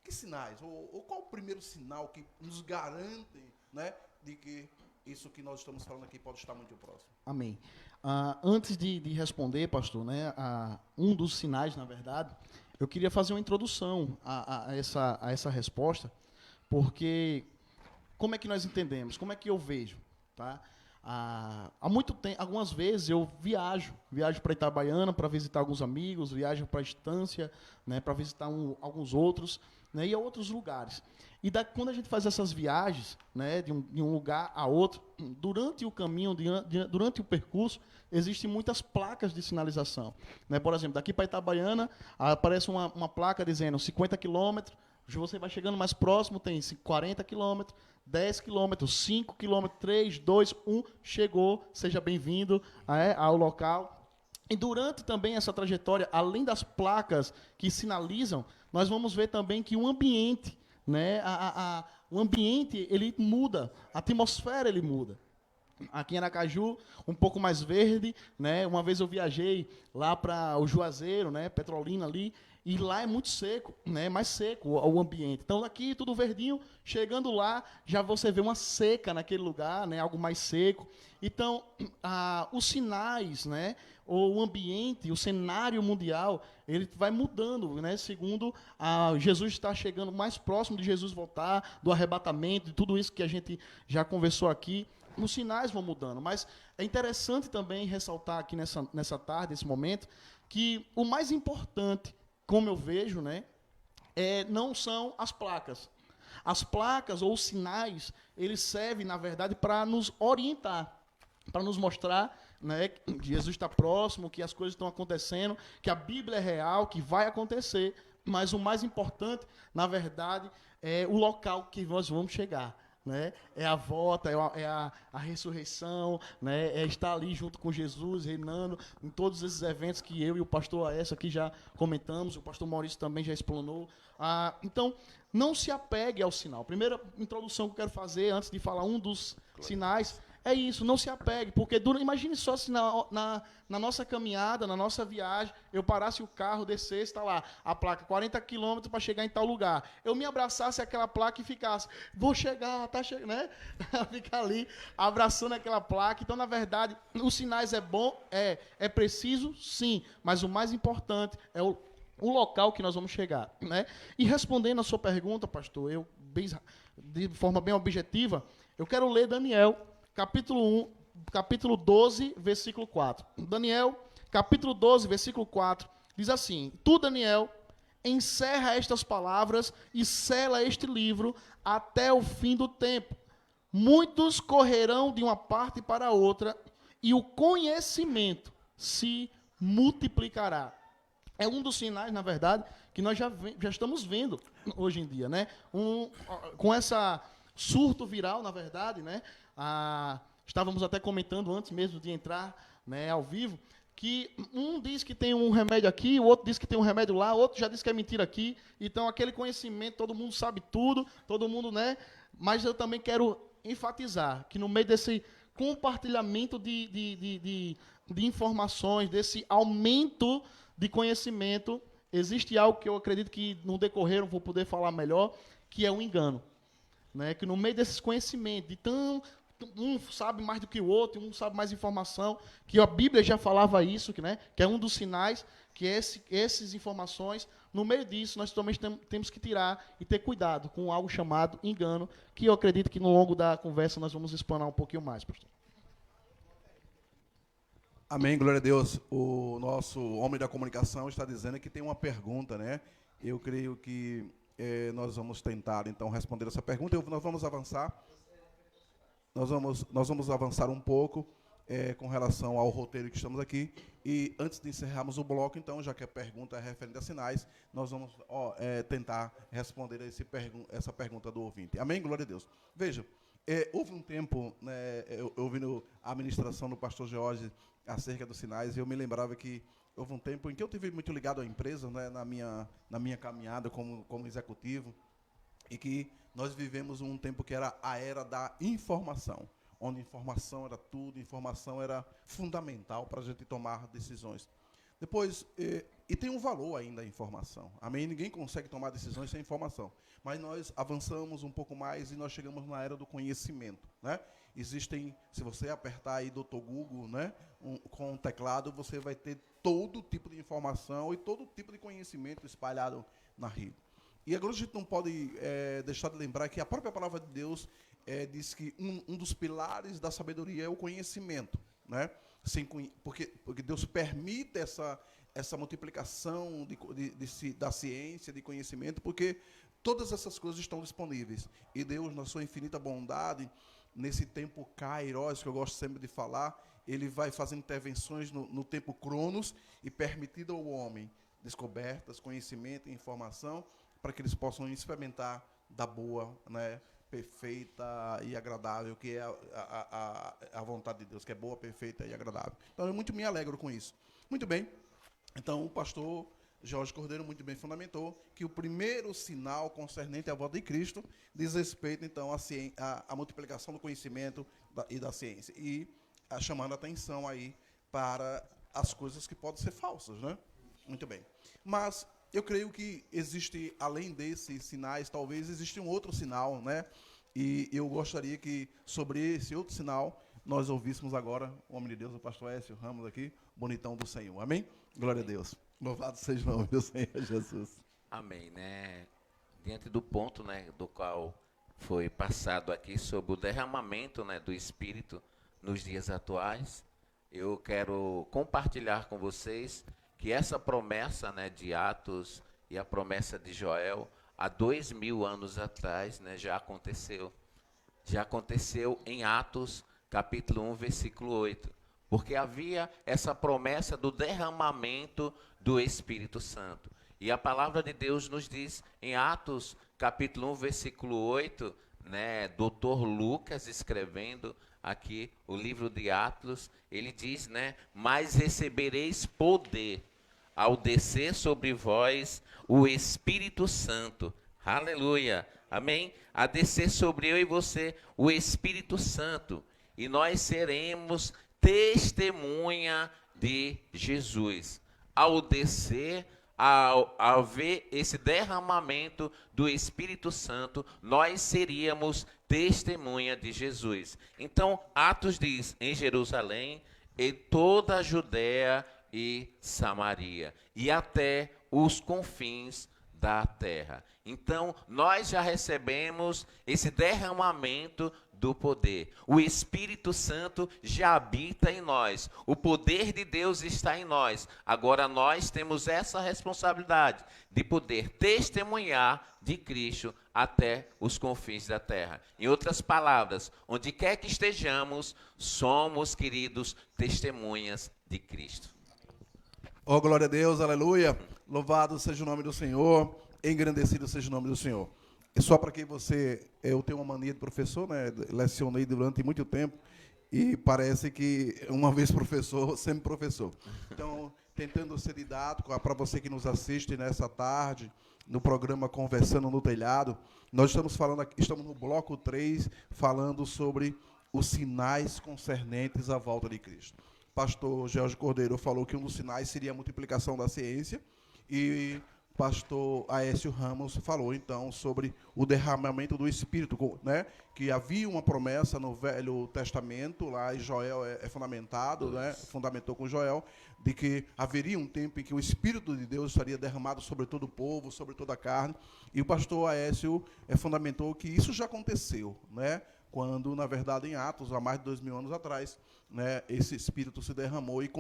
que sinais, ou qual o primeiro sinal que nos garante, né, de que isso que nós estamos falando aqui pode estar muito próximo? Amém. Antes de responder, pastor, né, um dos sinais, na verdade, eu queria fazer uma introdução a essa resposta, porque como é que nós entendemos? Como é que eu vejo? Tá? Há muito tempo, algumas vezes eu viajo para Itabaiana para visitar alguns amigos, viajo para a Estância, né, para visitar alguns outros, né, e a outros lugares. E quando a gente faz essas viagens, né, de um lugar a outro, durante o caminho, durante o percurso, existem muitas placas de sinalização. Né? Por exemplo, daqui para Itabaiana, aparece uma placa dizendo 50 quilômetros, você vai chegando mais próximo, tem 40 quilômetros, 10 quilômetros, 5 quilômetros, 3, 2, 1, chegou, seja bem-vindo ao local. E durante também essa trajetória, além das placas que sinalizam, nós vamos ver também que o ambiente, né, o ambiente ele muda, a atmosfera ele muda. Aqui em Aracaju, um pouco mais verde, né? Uma vez eu viajei lá para o Juazeiro, né, Petrolina ali, e lá é muito seco, né, mais seco o ambiente. Então aqui tudo verdinho, chegando lá, já você vê uma seca naquele lugar, né, algo mais seco. Então, os sinais, né, o ambiente, o cenário mundial, ele vai mudando, né, segundo Jesus está chegando mais próximo de Jesus voltar, do arrebatamento, de tudo isso que a gente já conversou aqui. Os sinais vão mudando, mas é interessante também ressaltar aqui nessa tarde, nesse momento, que o mais importante, como eu vejo, né, não são as placas. As placas ou os sinais, eles servem, na verdade, para nos orientar, para nos mostrar, né, que Jesus está próximo, que as coisas estão acontecendo, que a Bíblia é real, que vai acontecer, mas o mais importante, na verdade, é o local que nós vamos chegar. Né? É a volta, é a ressurreição, né? É estar ali junto com Jesus, reinando, em todos esses eventos que eu e o pastor Aécio aqui já comentamos, o pastor Maurício também já explanou. Então, não se apegue ao sinal. A primeira introdução que eu quero fazer, antes de falar um dos sinais, é isso, não se apegue, porque imagine só se na nossa caminhada, na nossa viagem, eu parasse o carro, descesse, está lá, a placa 40 quilômetros para chegar em tal lugar. Eu me abraçasse aquela placa e ficasse, vou chegar, tá chegando, né? Ficar ali, abraçando aquela placa. Então, na verdade, os sinais é bom, é preciso, sim, mas o mais importante é o local que nós vamos chegar, né? E respondendo a sua pergunta, pastor, de forma bem objetiva, eu quero ler Daniel, capítulo 12, versículo 4. Daniel, capítulo 12, versículo 4, diz assim: Tu, Daniel, encerra estas palavras e sela este livro até o fim do tempo. Muitos correrão de uma parte para outra e o conhecimento se multiplicará. É um dos sinais, na verdade, que nós já estamos vendo hoje em dia, né? Com essa surto viral, na verdade, né? Estávamos até comentando antes mesmo de entrar, né, ao vivo, que um diz que tem um remédio aqui, o outro diz que tem um remédio lá, o outro já diz que é mentira aqui. Então, aquele conhecimento, todo mundo sabe tudo, todo mundo, né? Mas eu também quero enfatizar que no meio desse compartilhamento de informações, desse aumento de conhecimento, existe algo que eu acredito que no decorrer eu vou poder falar melhor, que é o engano. Né? Que no meio desses conhecimentos, um sabe mais do que o outro, um sabe mais informação, que a Bíblia já falava isso, né? Que é um dos sinais, que essas informações, no meio disso, nós também temos que tirar e ter cuidado com algo chamado engano, que eu acredito que no longo da conversa nós vamos explanar um pouquinho mais, pastor. Amém, glória a Deus. O nosso homem da comunicação está dizendo que tem uma pergunta, né? Eu creio que nós vamos tentar, então, responder essa pergunta. Nós vamos avançar. Nós vamos avançar um pouco com relação ao roteiro que estamos aqui. E antes de encerrarmos o bloco, então, já que a pergunta é referente a sinais, nós vamos tentar responder a essa pergunta do ouvinte. Amém? Glória a Deus. Veja, houve um tempo, né, eu ouvindo a ministração do pastor George acerca dos sinais, eu me lembrava que houve um tempo em que eu estive muito ligado à empresa, né, na minha caminhada como executivo, e que nós vivemos um tempo que era a era da informação, onde informação era tudo, informação era fundamental para a gente tomar decisões. Depois, e tem um valor ainda a informação. Amém? Ninguém consegue tomar decisões sem informação. Mas nós avançamos um pouco mais e nós chegamos na era do conhecimento, né? Existem, se você apertar aí Dr. Google, né, com um teclado, você vai ter todo tipo de informação e todo tipo de conhecimento espalhado na rede. E agora a gente não pode deixar de lembrar que a própria palavra de Deus diz que um dos pilares da sabedoria é o conhecimento, né? Porque Deus permite essa multiplicação da ciência, de conhecimento, porque todas essas coisas estão disponíveis. E Deus, na sua infinita bondade, nesse tempo kairos, que eu gosto sempre de falar, ele vai fazendo intervenções no tempo cronos e permitido ao homem descobertas, conhecimento e informação, para que eles possam experimentar da boa, né, perfeita e agradável, que é a vontade de Deus, que é boa, perfeita e agradável. Então, eu muito me alegro com isso. Muito bem. Então, o pastor Jorge Cordeiro muito bem fundamentou que o primeiro sinal concernente à volta de Cristo diz respeito, então, à multiplicação do conhecimento e da ciência. E chamando a atenção aí para as coisas que podem ser falsas, né? Muito bem. Mas eu creio que existe, além desses sinais, talvez existe um outro sinal, né? E eu gostaria que, sobre esse outro sinal, nós ouvíssemos agora o homem de Deus, o pastor Écio Ramos aqui, bonitão do Senhor. Amém? Glória a Deus. Louvado seja o nome do Senhor Jesus. Amém, né? Diante do ponto, né, do qual foi passado aqui sobre o derramamento, né, do Espírito nos dias atuais, eu quero compartilhar com vocês que essa promessa, né, de Atos e a promessa de Joel, há 2000 anos atrás, né, já aconteceu. Já aconteceu em Atos, capítulo 1, versículo 8. Porque havia essa promessa do derramamento do Espírito Santo. E a palavra de Deus nos diz em Atos, capítulo 1, versículo 8, né, Dr. Lucas escrevendo aqui o livro de Atos, ele diz, né, mas recebereis poder ao descer sobre vós o Espírito Santo. Aleluia. Amém? A descer sobre eu e você o Espírito Santo. E nós seremos testemunha de Jesus. Ao descer, ao ver esse derramamento do Espírito Santo, nós seríamos testemunha de Jesus. Então, Atos diz, em Jerusalém, em toda a Judéia e Samaria, e até os confins da terra. Então, nós já recebemos esse derramamento do poder. O Espírito Santo já habita em nós. O poder de Deus está em nós. Agora nós temos essa responsabilidade de poder testemunhar de Cristo até os confins da terra. Em outras palavras, onde quer que estejamos, somos, queridos, testemunhas de Cristo. Oh, glória a Deus, aleluia. Louvado seja o nome do Senhor, engrandecido seja o nome do Senhor. E só para que eu tenho uma mania de professor, né? Lecionei durante muito tempo e parece que uma vez professor, sempre professor. Então, tentando ser didático, para você que nos assiste nessa tarde, no programa Conversando no Telhado, nós estamos falando aqui, estamos no bloco 3, falando sobre os sinais concernentes à volta de Cristo. Pastor Jorge Cordeiro falou que um dos sinais seria a multiplicação da ciência e pastor Aécio Ramos falou, então, sobre o derramamento do Espírito, né? Que havia uma promessa no Velho Testamento, lá em Joel é fundamentado, né? Fundamentou com Joel, de que haveria um tempo em que o Espírito de Deus estaria derramado sobre todo o povo, sobre toda a carne, e o pastor Aécio fundamentou que isso já aconteceu, né? Quando, na verdade, em Atos, há mais de 2000 anos atrás, né, esse Espírito se derramou e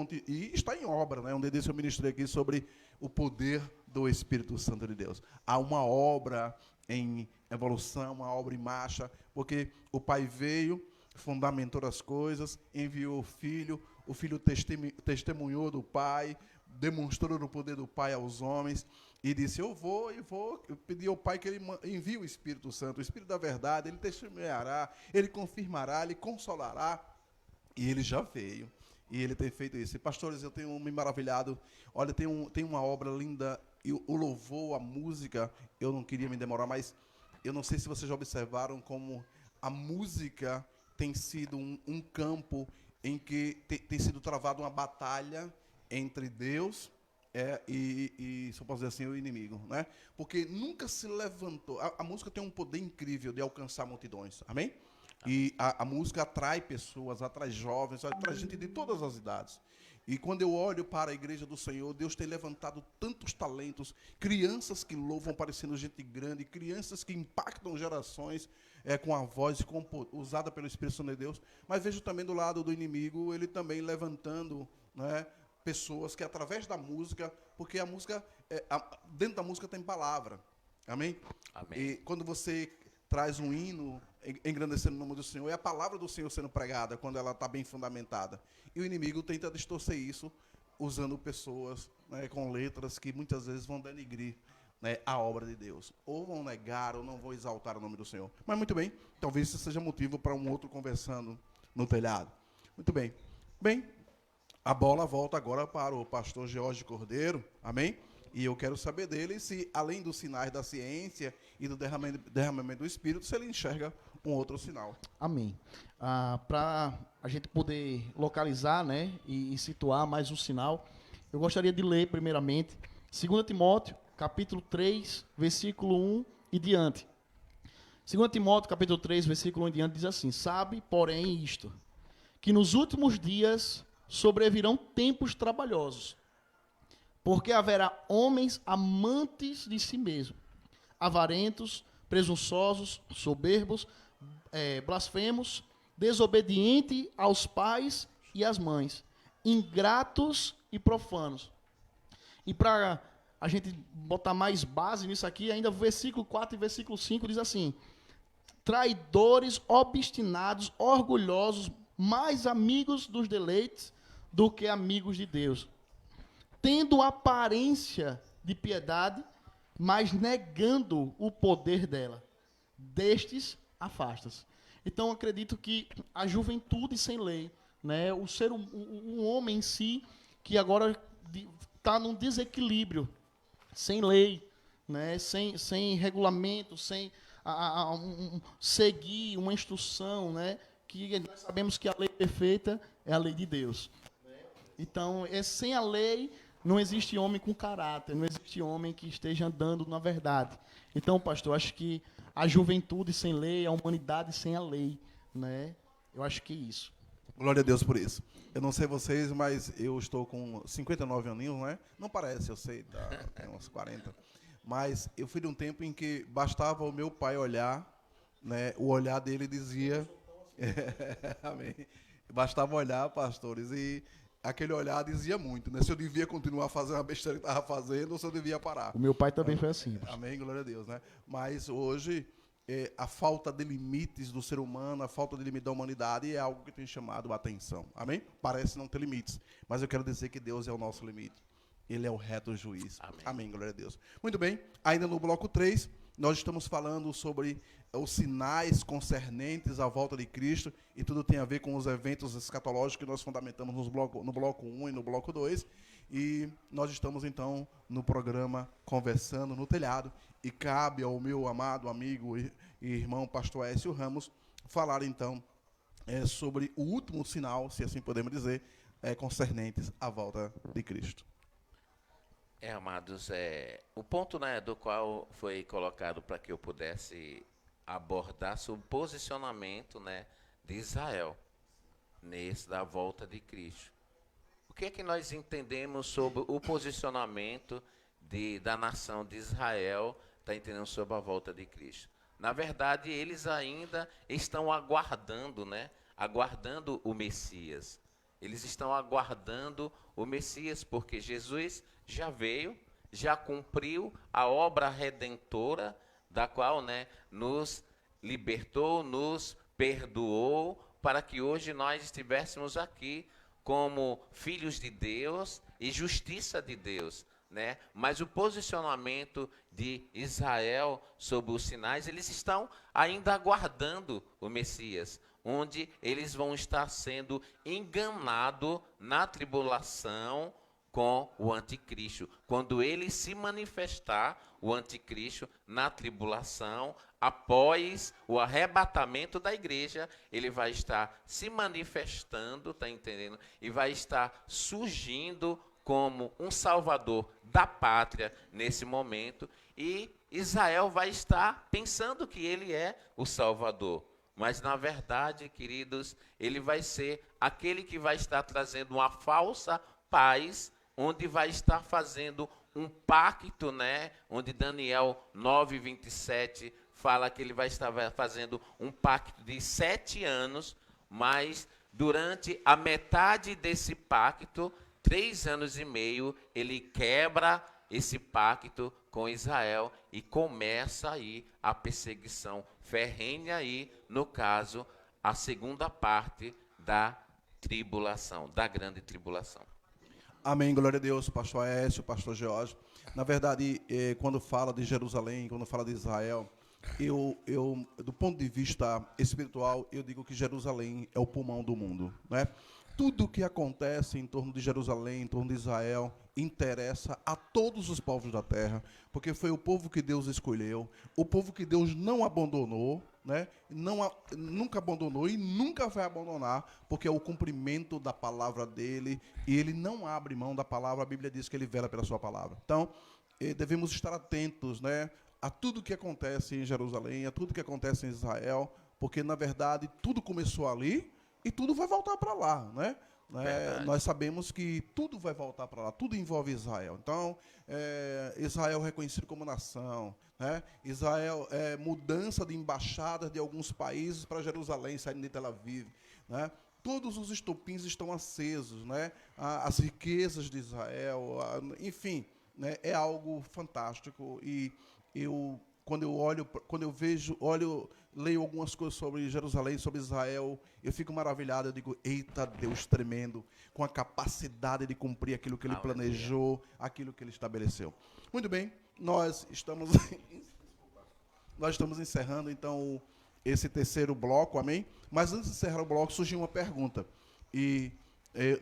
está em obra, né? Um dia desse eu ministrei aqui sobre o poder do Espírito Santo de Deus. Há uma obra em evolução, uma obra em marcha, porque o Pai veio, fundamentou as coisas, enviou o filho testemunhou do Pai, demonstrou o poder do Pai aos homens, e disse, eu pedir ao Pai que ele envie o Espírito Santo, o Espírito da verdade, ele testemunhará, ele confirmará, ele consolará, e ele já veio, e ele tem feito isso. E, pastores, eu tenho me maravilhado, olha, tem uma obra linda, e o louvor, a música, eu não queria me demorar, mas eu não sei se vocês já observaram como a música tem sido um campo em que tem sido travada uma batalha entre Deus e se eu posso dizer assim, o inimigo, né? Porque nunca se levantou. A música tem um poder incrível de alcançar multidões, amém? E a música atrai pessoas, atrai jovens, atrai gente de todas as idades. E quando eu olho para a igreja do Senhor, Deus tem levantado tantos talentos, crianças que louvam parecendo gente grande, crianças que impactam gerações com a voz usada pelo Espírito Santo de Deus. Mas vejo também do lado do inimigo, ele também levantando, né, pessoas que através da música, porque a música, dentro da música tem palavra, amém? Amém. E quando você traz um hino engrandecendo o nome do Senhor, é a palavra do Senhor sendo pregada, quando ela está bem fundamentada. E o inimigo tenta distorcer isso, usando pessoas, né, com letras que muitas vezes vão denigrir, né, a obra de Deus. Ou vão negar, ou não vão exaltar o nome do Senhor. Mas muito bem, talvez isso seja motivo para um outro conversando no telhado. Muito bem. Bem, a bola volta agora para o pastor George Cordeiro, amém? E eu quero saber dele se, além dos sinais da ciência e do derramamento do Espírito, se ele enxerga um outro sinal. Amém. Para a gente poder localizar, né, e situar mais um sinal, eu gostaria de ler, primeiramente, 2 Timóteo, capítulo 3, versículo 1 e diante. 2 Timóteo, capítulo 3, versículo 1 e diante, diz assim, sabe, porém, isto, que nos últimos dias sobrevirão tempos trabalhosos, porque haverá homens amantes de si mesmos, avarentos, presunçosos, soberbos, blasfemos, desobedientes aos pais e às mães, ingratos e profanos. E para a gente botar mais base nisso aqui, ainda o versículo 4 e versículo 5 diz assim, traidores, obstinados, orgulhosos, mais amigos dos deleites do que amigos de Deus, tendo aparência de piedade, mas negando o poder dela. Destes, afasta-se. Então, acredito que a juventude sem lei, né, um homem em si, que agora está num desequilíbrio, sem lei, né, sem regulamento, sem seguir uma instrução, né, que nós sabemos que a lei perfeita é a lei de Deus. Então, sem a lei, não existe homem com caráter, não existe homem que esteja andando na verdade. Então, pastor, acho que a juventude sem lei, a humanidade sem a lei, né? Eu acho que é isso. Glória a Deus por isso. Eu não sei vocês, mas eu estou com 59 aninhos, não é? Não parece, eu sei, tem uns 40. Mas eu fui de um tempo em que bastava o meu pai olhar, né? O olhar dele dizia... amém. Bastava olhar, pastores, e aquele olhar dizia muito, né? Se eu devia continuar fazendo a besteira que estava fazendo ou se eu devia parar. O meu pai também foi assim. Amém, glória a Deus, né? Mas hoje, a falta de limites do ser humano, a falta de limite da humanidade é algo que tem chamado a atenção. Amém? Parece não ter limites, mas eu quero dizer que Deus é o nosso limite. Ele é o reto juiz. Amém. Amém, glória a Deus. Muito bem, ainda no bloco 3, nós estamos falando sobre os sinais concernentes à volta de Cristo, e tudo tem a ver com os eventos escatológicos que nós fundamentamos no bloco 1 e no bloco 2, e nós estamos, então, no programa Conversando no Telhado, e cabe ao meu amado amigo e irmão pastor Écio Ramos falar, então, sobre o último sinal, se assim podemos dizer, concernentes à volta de Cristo. Amados, o ponto, né, do qual foi colocado para que eu pudesse abordar sobre o posicionamento, né, de Israel da volta de Cristo. O que é que nós entendemos sobre o posicionamento da nação de Israel, está entendendo sobre a volta de Cristo? Na verdade, eles ainda estão aguardando, né, aguardando o Messias. Eles estão aguardando o Messias, porque Jesus já veio, já cumpriu a obra redentora, da qual, né, nos libertou, nos perdoou, para que hoje nós estivéssemos aqui como filhos de Deus e justiça de Deus, né? Mas o posicionamento de Israel sobre os sinais, eles estão ainda aguardando o Messias, onde eles vão estar sendo enganados na tribulação com o anticristo. Quando ele se manifestar, o anticristo, na tribulação, após o arrebatamento da igreja, ele vai estar se manifestando, tá entendendo? E vai estar surgindo como um salvador da pátria nesse momento. E Israel vai estar pensando que ele é o salvador. Mas, na verdade, queridos, ele vai ser aquele que vai estar trazendo uma falsa paz, onde vai estar fazendo um pacto, né? Onde Daniel 9:27 fala que ele vai estar fazendo um pacto de 7 anos, mas durante a metade desse pacto, 3 anos e meio, ele quebra esse pacto com Israel e começa aí a perseguição ferrenha aí, no caso, a segunda parte da tribulação, da grande tribulação. Amém, glória a Deus, pastor Aécio, pastor George. Na verdade, quando fala de Jerusalém, quando fala de Israel, eu, do ponto de vista espiritual, eu digo que Jerusalém é o pulmão do mundo, né? Tudo que acontece em torno de Jerusalém, em torno de Israel, interessa a todos os povos da terra, porque foi o povo que Deus escolheu, o povo que Deus não abandonou, né? Nunca abandonou e nunca vai abandonar, porque é o cumprimento da palavra dele, e ele não abre mão da palavra. A Bíblia diz que ele vela pela sua palavra. Então, devemos estar atentos, né, a tudo que acontece em Jerusalém, a tudo que acontece em Israel, porque, na verdade, tudo começou ali e tudo vai voltar para lá, né? Nós sabemos que tudo vai voltar para lá, tudo envolve Israel. Então, Israel é reconhecido como nação, né? Israel é mudança de embaixadas de alguns países para Jerusalém, saindo de Tel Aviv, né? Todos os estopins estão acesos, né? As riquezas de Israel, enfim, né? É algo fantástico. E quando eu vejo, leio algumas coisas sobre Jerusalém, sobre Israel, eu fico maravilhado. Eu digo, eita, Deus tremendo, com a capacidade de cumprir aquilo que ele planejou, aquilo que ele estabeleceu. Muito bem, nós estamos encerrando, então, esse terceiro bloco, amém? Mas antes de encerrar o bloco, surgiu uma pergunta, e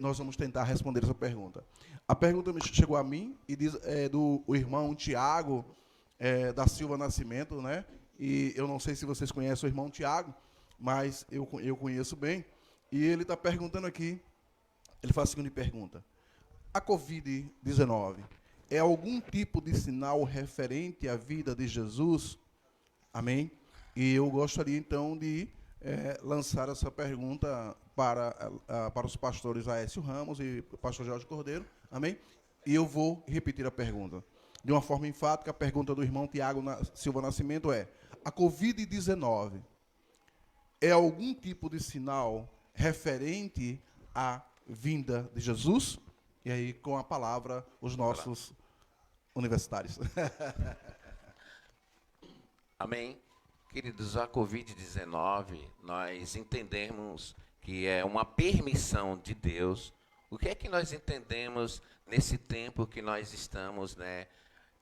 nós vamos tentar responder essa pergunta. A pergunta chegou a mim, e diz, do irmão Tiago, da Silva Nascimento, né? E eu não sei se vocês conhecem o irmão Tiago, mas eu conheço bem. E ele está perguntando aqui, ele faz a seguinte pergunta: a Covid-19 é algum tipo de sinal referente à vida de Jesus? Amém? E eu gostaria, então, de lançar essa pergunta para os pastores Aécio Ramos e o pastor Jorge Cordeiro. Amém? E eu vou repetir a pergunta. De uma forma enfática, a pergunta do irmão Tiago Silva Nascimento é: a Covid-19 é algum tipo de sinal referente à vinda de Jesus? E aí, com a palavra, os nossos universitários. Amém? Queridos, a Covid-19, nós entendemos que é uma permissão de Deus. O que é que nós entendemos nesse tempo que nós estamos, né,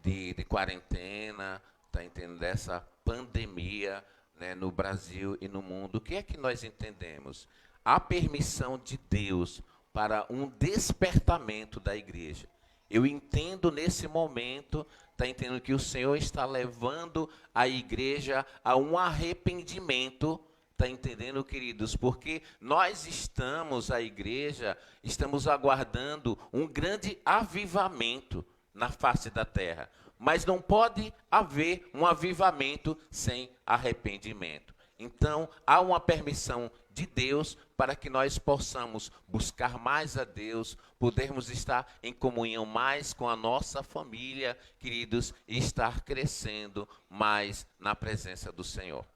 de quarentena, tá entendendo, dessa pandemia, né, no Brasil e no mundo? O que é que nós entendemos? A permissão de Deus para um despertamento da igreja. Eu entendo nesse momento, tá entendendo, que o Senhor está levando a igreja a um arrependimento, tá entendendo, queridos? Porque nós estamos, a igreja, estamos aguardando um grande avivamento na face da terra. Mas não pode haver um avivamento sem arrependimento. Então, há uma permissão de Deus para que nós possamos buscar mais a Deus, podermos estar em comunhão mais com a nossa família, queridos, e estar crescendo mais na presença do Senhor.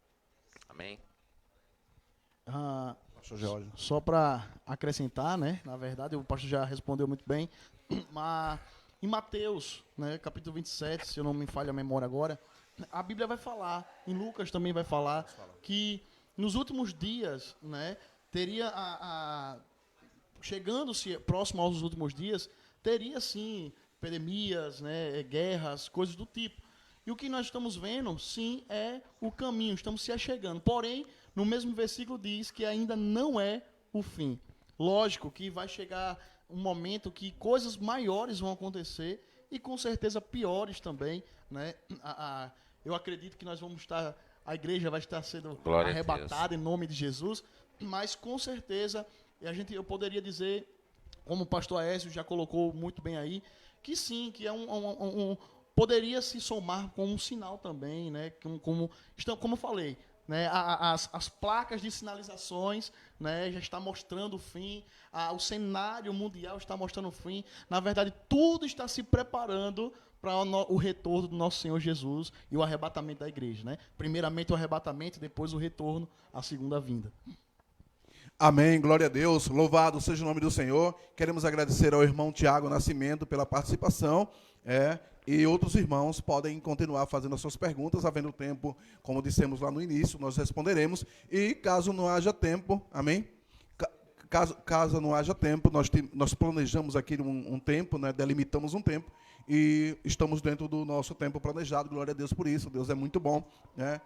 Amém? Pastor Jorge. Só para acrescentar, né? Na verdade, o pastor já respondeu muito bem, mas em Mateus, né, capítulo 27, se eu não me falha a memória agora, a Bíblia vai falar, em Lucas também vai falar, que nos últimos dias, né, teria chegando-se próximo aos últimos dias, teria sim epidemias, né, guerras, coisas do tipo. E o que nós estamos vendo, sim, é o caminho, estamos se achegando. Porém, no mesmo versículo diz que ainda não é o fim. Lógico que vai chegar um momento que coisas maiores vão acontecer e com certeza piores também, né? Eu acredito que nós vamos estar, a igreja vai estar sendo Glória arrebatada em nome de Jesus, mas com certeza eu poderia dizer, como o pastor Aécio já colocou muito bem aí, que sim, que é poderia se somar com um sinal também, né? Como eu falei, né? As placas de sinalizações, né, já está mostrando o fim, o cenário mundial está mostrando o fim. Na verdade, tudo está se preparando para o retorno do nosso Senhor Jesus e o arrebatamento da igreja, né? Primeiramente o arrebatamento, depois o retorno, a segunda vinda. Amém, glória a Deus, louvado seja o nome do Senhor. Queremos agradecer ao irmão Tiago Nascimento pela participação, e outros irmãos podem continuar fazendo as suas perguntas, havendo tempo, como dissemos lá no início, nós responderemos, e caso não haja tempo, amém? Caso não haja tempo, nós planejamos aqui um tempo, né, delimitamos um tempo, e estamos dentro do nosso tempo planejado, glória a Deus por isso, Deus é muito bom, né?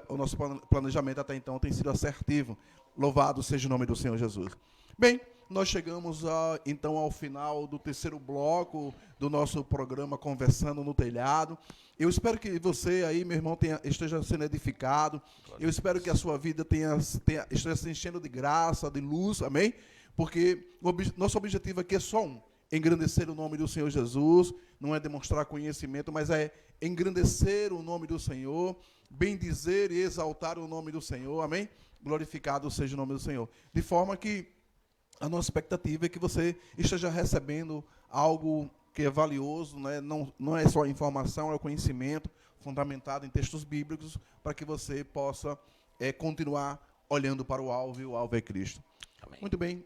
O nosso planejamento até então tem sido assertivo. Louvado seja o nome do Senhor Jesus. Bem, nós chegamos então ao final do terceiro bloco do nosso programa Conversando no Telhado. Eu espero que você aí, meu irmão, esteja sendo edificado. Eu espero que a sua vida esteja se enchendo de graça, de luz, amém? Porque nosso objetivo aqui é só engrandecer o nome do Senhor Jesus, não é demonstrar conhecimento, mas é engrandecer o nome do Senhor, bendizer e exaltar o nome do Senhor, amém? Glorificado seja o nome do Senhor. De forma que a nossa expectativa é que você esteja recebendo algo que é valioso, né? Não é só informação, é o conhecimento fundamentado em textos bíblicos, para que você possa continuar olhando para o alvo, e o alvo é Cristo. Amém. Muito bem,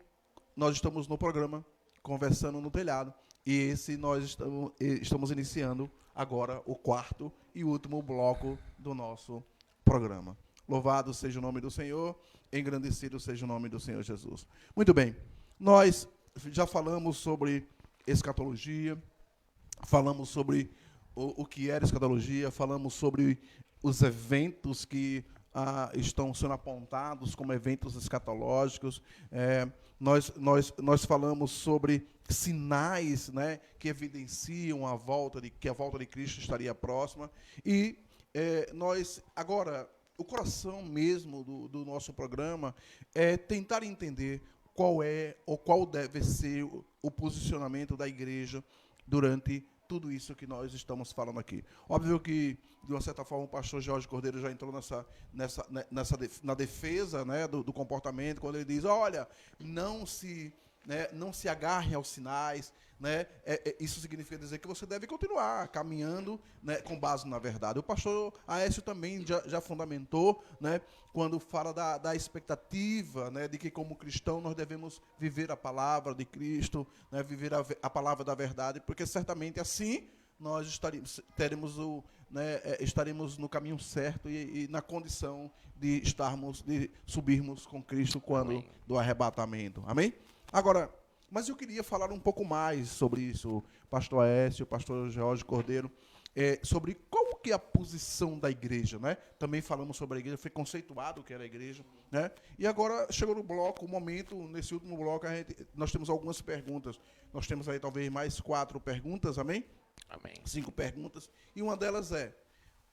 nós estamos no programa Conversando no Telhado, e nós estamos iniciando agora o quarto e último bloco do nosso programa. Louvado seja o nome do Senhor, engrandecido seja o nome do Senhor Jesus. Muito bem, nós já falamos sobre escatologia, falamos sobre o que era escatologia, falamos sobre os eventos que estão sendo apontados como eventos escatológicos, nós falamos sobre sinais, né, que evidenciam que a volta de Cristo estaria próxima, e nós agora... O coração mesmo do nosso programa é tentar entender qual deve ser o posicionamento da igreja durante tudo isso que nós estamos falando aqui. Óbvio que, de uma certa forma, o pastor Jorge Cordeiro já entrou na defesa, né, do comportamento, quando ele diz, olha, não se agarre aos sinais, né? Isso significa dizer que você deve continuar caminhando, né, com base na verdade. O pastor Aécio também já fundamentou, né, quando fala da expectativa, né, de que como cristão nós devemos viver a palavra de Cristo, né, viver a palavra da verdade, porque certamente assim nós estaremos no caminho certo e na condição de subirmos com Cristo quando do arrebatamento. Amém? Agora, mas eu queria falar um pouco mais sobre isso, pastor Aécio, pastor Jorge Cordeiro, sobre qual que é a posição da igreja, né? Também falamos sobre a igreja, foi conceituado o que era a igreja, né? E agora chegou no bloco, o momento, nesse último bloco, nós temos algumas perguntas. Nós temos aí talvez mais 4 perguntas, amém? Amém. 5 perguntas, e uma delas é,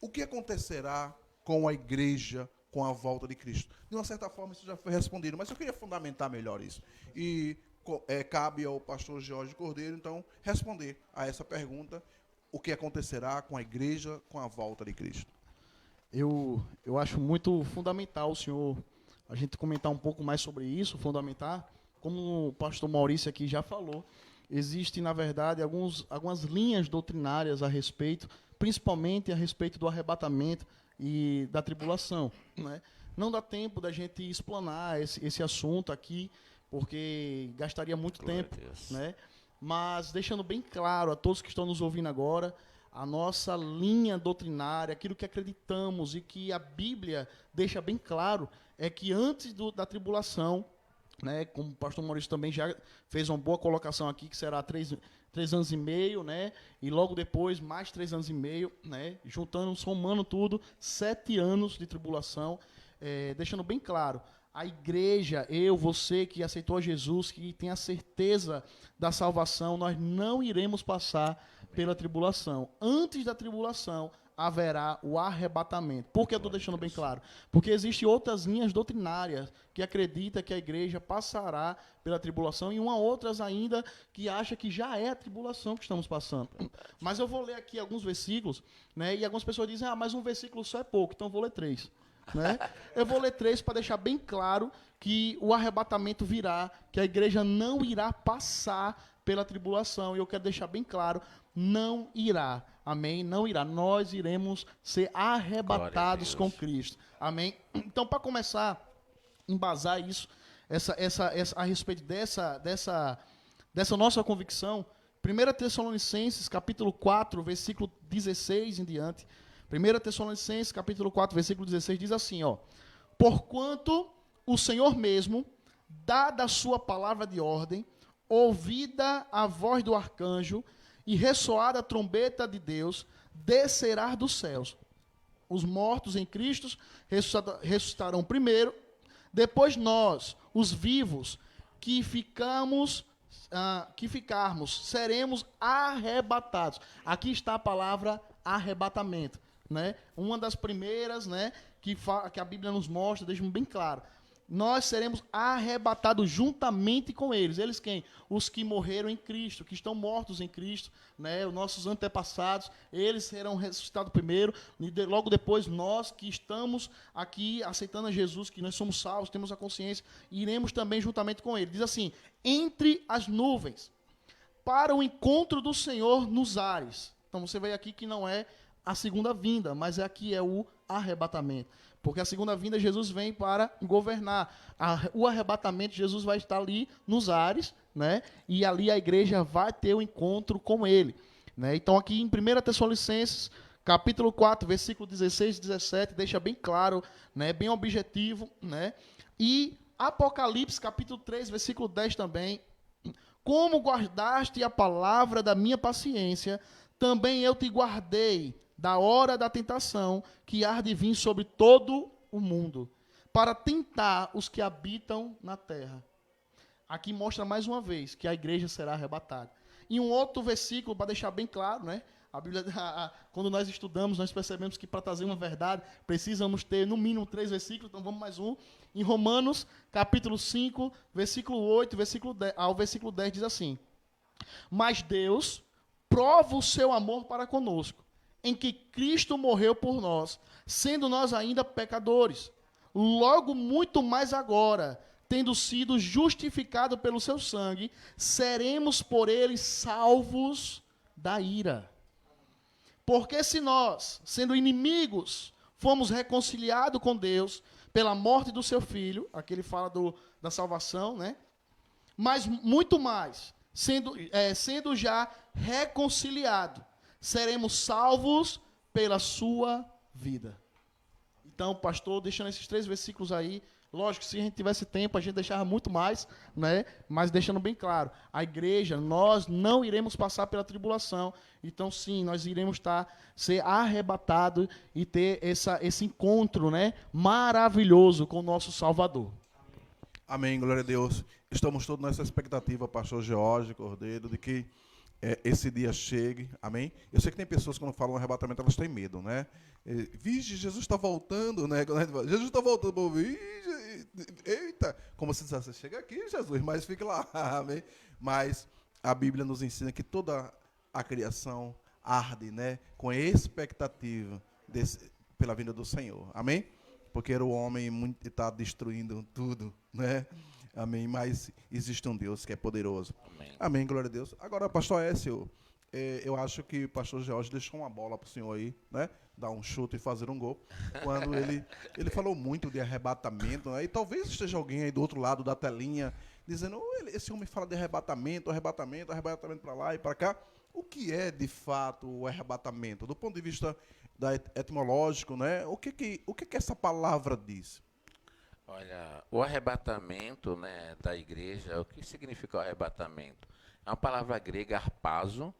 o que acontecerá com a igreja com a volta de Cristo? De uma certa forma isso já foi respondido, mas eu queria fundamentar melhor isso. E cabe ao pastor Jorge Cordeiro, então, responder a essa pergunta, o que acontecerá com a igreja com a volta de Cristo. Eu acho muito fundamental o senhor, a gente comentar um pouco mais sobre isso, fundamentar, como o pastor Maurício aqui já falou, existe, na verdade, algumas linhas doutrinárias a respeito, principalmente a respeito do arrebatamento e da tribulação, né? Não dá tempo da gente explanar esse assunto aqui, porque gastaria muito tempo, né? Mas deixando bem claro a todos que estão nos ouvindo agora, a nossa linha doutrinária, aquilo que acreditamos e que a Bíblia deixa bem claro, é que antes da tribulação, né, como o pastor Maurício também já fez uma boa colocação aqui, que será 3 anos e meio, né, e logo depois mais 3 anos e meio, né, juntando, somando tudo, 7 anos de tribulação, deixando bem claro, a igreja, você que aceitou a Jesus, que tem a certeza da salvação, nós não iremos passar pela tribulação. Antes da tribulação, haverá o arrebatamento. Por que eu estou deixando bem claro? Porque existem outras linhas doutrinárias que acreditam que a igreja passará pela tribulação e outras ainda que acham que já é a tribulação que estamos passando. Mas eu vou ler aqui alguns versículos, né, e algumas pessoas dizem, mas um versículo só é pouco, então eu vou ler 3. Né? Eu vou ler 3 para deixar bem claro que o arrebatamento virá, que a igreja não irá passar pela tribulação. E eu quero deixar bem claro, não irá. Amém? Não irá. Nós iremos ser arrebatados com Cristo. Amém? Então, para começar a embasar isso, a respeito dessa nossa convicção, 1 Tessalonicenses, capítulo 4, versículo 16 em diante. 1 Tessalonicenses, capítulo 4, versículo 16, diz assim, porquanto o Senhor mesmo, dada a sua palavra de ordem, ouvida a voz do arcanjo e ressoada a trombeta de Deus, descerá dos céus. Os mortos em Cristo ressuscitarão primeiro, depois nós, os vivos, que ficarmos, seremos arrebatados. Aqui está a palavra arrebatamento. Né? Uma das primeiras, né, que a Bíblia nos mostra, deixa bem claro. Nós seremos arrebatados juntamente com eles. Eles quem? Os que morreram em Cristo, que estão mortos em Cristo, né? Os nossos antepassados, eles serão ressuscitados primeiro, e logo depois nós que estamos aqui aceitando a Jesus, que nós somos salvos, temos a consciência, iremos também juntamente com ele. Diz assim, entre as nuvens, para o encontro do Senhor nos ares. Então você vê aqui que não é a segunda vinda, mas aqui é o arrebatamento. Porque a segunda vinda, Jesus vem para governar. O arrebatamento, Jesus vai estar ali nos ares, né? E ali a igreja vai ter o encontro com ele. Né? Então aqui em 1 Tessalonicenses, capítulo 4, versículo 16 e 17, deixa bem claro, né? Bem objetivo. Né? E Apocalipse, capítulo 3, versículo 10 também. Como guardaste a palavra da minha paciência, também eu te guardei da hora da tentação que há de vir sobre todo o mundo, para tentar os que habitam na terra. Aqui mostra mais uma vez que a igreja será arrebatada. E um outro versículo, para deixar bem claro, né? A Bíblia, quando nós estudamos, nós percebemos que para trazer uma verdade, precisamos ter no mínimo 3 versículos, então vamos mais um. Em Romanos, capítulo 5, versículo 8, ao versículo 10, diz assim, mas Deus prova o seu amor para conosco, em que Cristo morreu por nós, sendo nós ainda pecadores. Logo, muito mais agora, tendo sido justificado pelo seu sangue, seremos por ele salvos da ira. Porque se nós, sendo inimigos, fomos reconciliados com Deus pela morte do seu Filho, aqui ele fala da salvação, né? Mas muito mais, sendo já reconciliado, seremos salvos pela sua vida. Então, pastor, deixando esses 3 versículos aí, lógico, se a gente tivesse tempo, a gente deixava muito mais, né? Mas deixando bem claro, a igreja, nós não iremos passar pela tribulação, então sim, nós iremos ser arrebatados e ter esse encontro, né, maravilhoso com o nosso Salvador. Amém, glória a Deus. Estamos todos nessa expectativa, pastor George Cordeiro, de que esse dia chegue, amém? Eu sei que tem pessoas que quando falam arrebatamento, elas têm medo, né? Vixe, Jesus está voltando, né? Quando a gente fala, Jesus está voltando, eita, como se dissesse, chega aqui, Jesus, mas fique lá, amém? Mas a Bíblia nos ensina que toda a criação arde, né? Com expectativa pela vinda do Senhor, amém? Porque era o homem muito está destruindo tudo, né? Amém, mas existe um Deus que é poderoso. Amém. Amém, glória a Deus. Agora, pastor Écio, eu acho que o pastor George deixou uma bola para o senhor aí, né? Dar um chute e fazer um gol. Quando ele falou muito de arrebatamento, né? E talvez esteja alguém aí do outro lado da telinha dizendo, esse homem fala de arrebatamento para lá e para cá. O que é, de fato, o arrebatamento? Do ponto de vista etimológico, né? O que essa palavra diz? Olha, o arrebatamento, né, da igreja, o que significa o arrebatamento? É uma palavra grega, harpazo,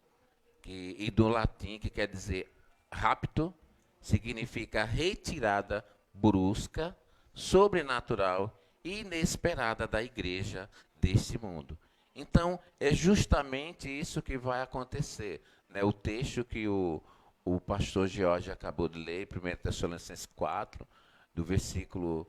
e do latim, que quer dizer rapto, significa retirada brusca, sobrenatural e inesperada da igreja deste mundo. Então, é justamente isso que vai acontecer, né? O texto que o pastor Jorge acabou de ler, 1 Tessalonicenses 4, do versículo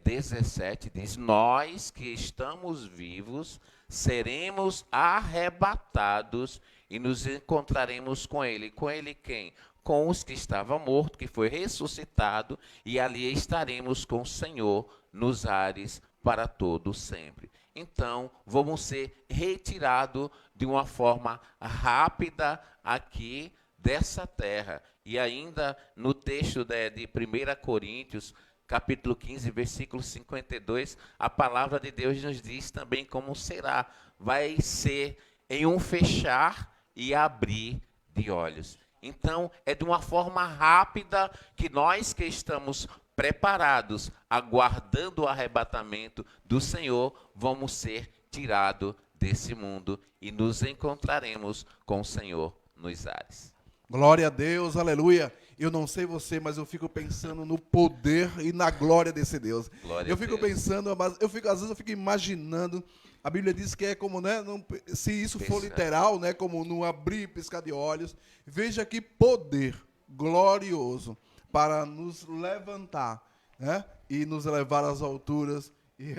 17, diz: nós que estamos vivos seremos arrebatados e nos encontraremos com ele. Com ele quem? Com os que estavam mortos, que foi ressuscitado, e ali estaremos com o Senhor nos ares para todo sempre. Então, vamos ser retirados de uma forma rápida aqui dessa terra. E ainda no texto de 1 Coríntios, capítulo 15, versículo 52, a palavra de Deus nos diz também como será. Vai ser em um fechar e abrir de olhos. Então, é de uma forma rápida que nós que estamos preparados, aguardando o arrebatamento do Senhor, vamos ser tirados desse mundo e nos encontraremos com o Senhor nos ares. Glória a Deus, aleluia. Eu não sei você, mas eu fico pensando no poder e na glória desse Deus. Eu fico pensando, mas às vezes eu fico imaginando. A Bíblia diz que é como, né, se isso for literal, né, como no abrir e piscar de olhos. Veja que poder glorioso para nos levantar, né, e nos levar às alturas. E,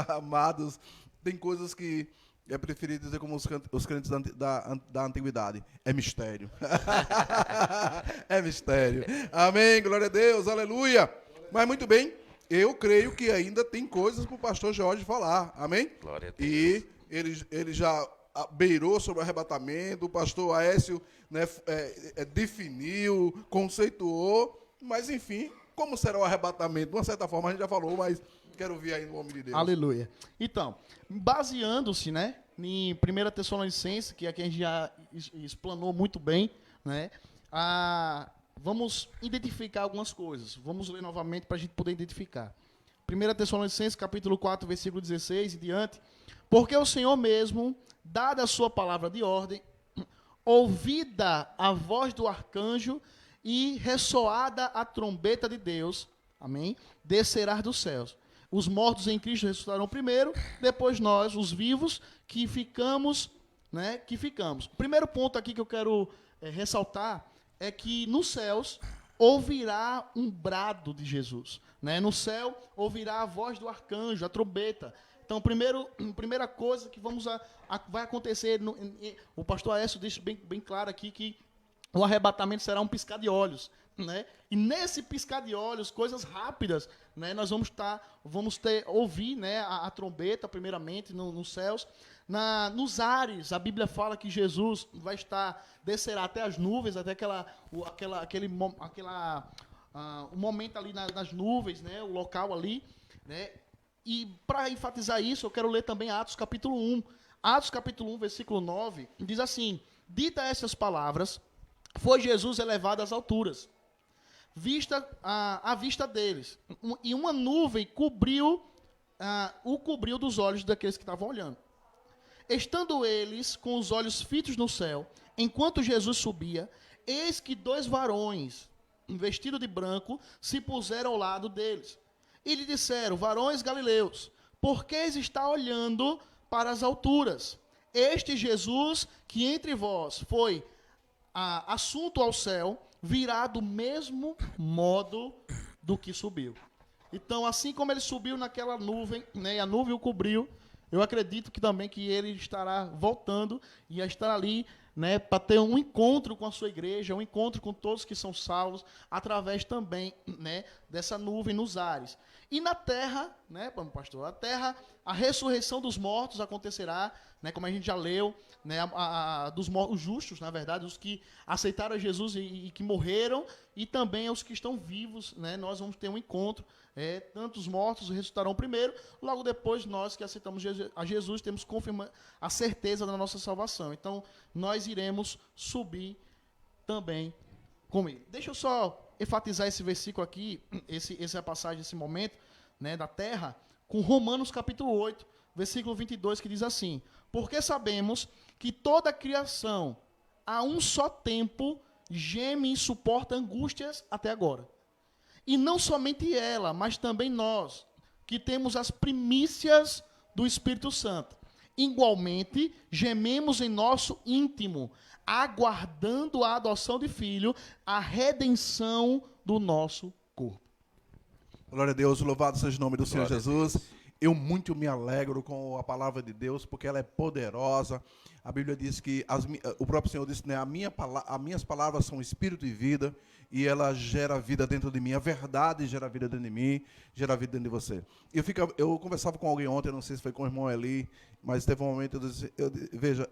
amados, tem coisas que é preferido dizer como os crentes da antiguidade. É mistério. É mistério. Amém, glória a Deus, aleluia. Mas muito bem, eu creio que ainda tem coisas para o pastor Jorge falar. Amém? Glória a Deus. E ele já beirou sobre o arrebatamento, o pastor Aécio, né, definiu, conceituou, mas enfim, como será o arrebatamento? De uma certa forma a gente já falou, mas quero ouvir aí no nome de Deus. Aleluia. Então, baseando-se, né, em 1 Tessalonicenses, que aqui a gente já explanou muito bem, né, vamos identificar algumas coisas. Vamos ler novamente para a gente poder identificar. 1 Tessalonicenses, capítulo 4, versículo 16 e diante. Porque o Senhor mesmo, dada a sua palavra de ordem, ouvida a voz do arcanjo e ressoada a trombeta de Deus, amém, descerá dos céus. Os mortos em Cristo ressuscitarão primeiro, depois nós, os vivos, que ficamos, né, que ficamos. O primeiro ponto aqui que eu quero ressaltar é que nos céus ouvirá um brado de Jesus, né? No céu ouvirá a voz do arcanjo, a trombeta. Então, primeira coisa que vai acontecer, o pastor Aécio deixa bem claro aqui que o arrebatamento será um piscar de olhos, né? E nesse piscar de olhos, coisas rápidas, né? Nós ouvir, né, a trombeta, primeiramente, nos céus. Nos ares, a Bíblia fala que Jesus descerá até as nuvens, até o momento ali nas nuvens, né, o local ali, né? E para enfatizar isso, eu quero ler também Atos capítulo 1. Atos capítulo 1, versículo 9, diz assim: dita essas palavras, foi Jesus elevado às alturas, à vista deles, e uma nuvem o cobriu dos olhos daqueles que estavam olhando. Estando eles com os olhos fitos no céu, enquanto Jesus subia, eis que 2 varões, vestidos de branco, se puseram ao lado deles. E lhe disseram: varões galileus, por que está olhando para as alturas? Este Jesus, que entre vós foi assunto ao céu, virá do mesmo modo do que subiu. Então, assim como ele subiu naquela nuvem, né, a nuvem o cobriu, eu acredito que também que ele estará voltando e estará ali, né, para ter um encontro com a sua igreja, um encontro com todos que são salvos, através também, né, dessa nuvem nos ares. E na terra, né, pastor, a terra, a ressurreição dos mortos acontecerá, né, como a gente já leu, né, dos mortos, os justos, na verdade, os que aceitaram Jesus e que morreram, e também os que estão vivos, né, nós vamos ter um encontro. Tanto os mortos ressuscitarão primeiro, logo depois nós que aceitamos a Jesus temos a certeza da nossa salvação. Então, nós iremos subir também com ele. Deixa eu só enfatizar esse versículo aqui, essa passagem, esse momento, né, da terra, com Romanos capítulo 8, versículo 22, que diz assim: porque sabemos que toda a criação, a um só tempo, geme e suporta angústias até agora. E não somente ela, mas também nós, que temos as primícias do Espírito Santo. Igualmente, gememos em nosso íntimo, aguardando a adoção de filho, a redenção do nosso corpo. Glória a Deus, louvado seja o nome do Senhor Glória a Jesus. Deus. Eu muito me alegro com a palavra de Deus, porque ela é poderosa. A Bíblia diz que, o próprio Senhor disse, né, as minhas palavras são espírito e vida, e ela gera vida dentro de mim. A verdade gera vida dentro de mim, gera vida dentro de você. Eu conversava com alguém ontem, não sei se foi com o irmão Eli, mas teve um momento, veja,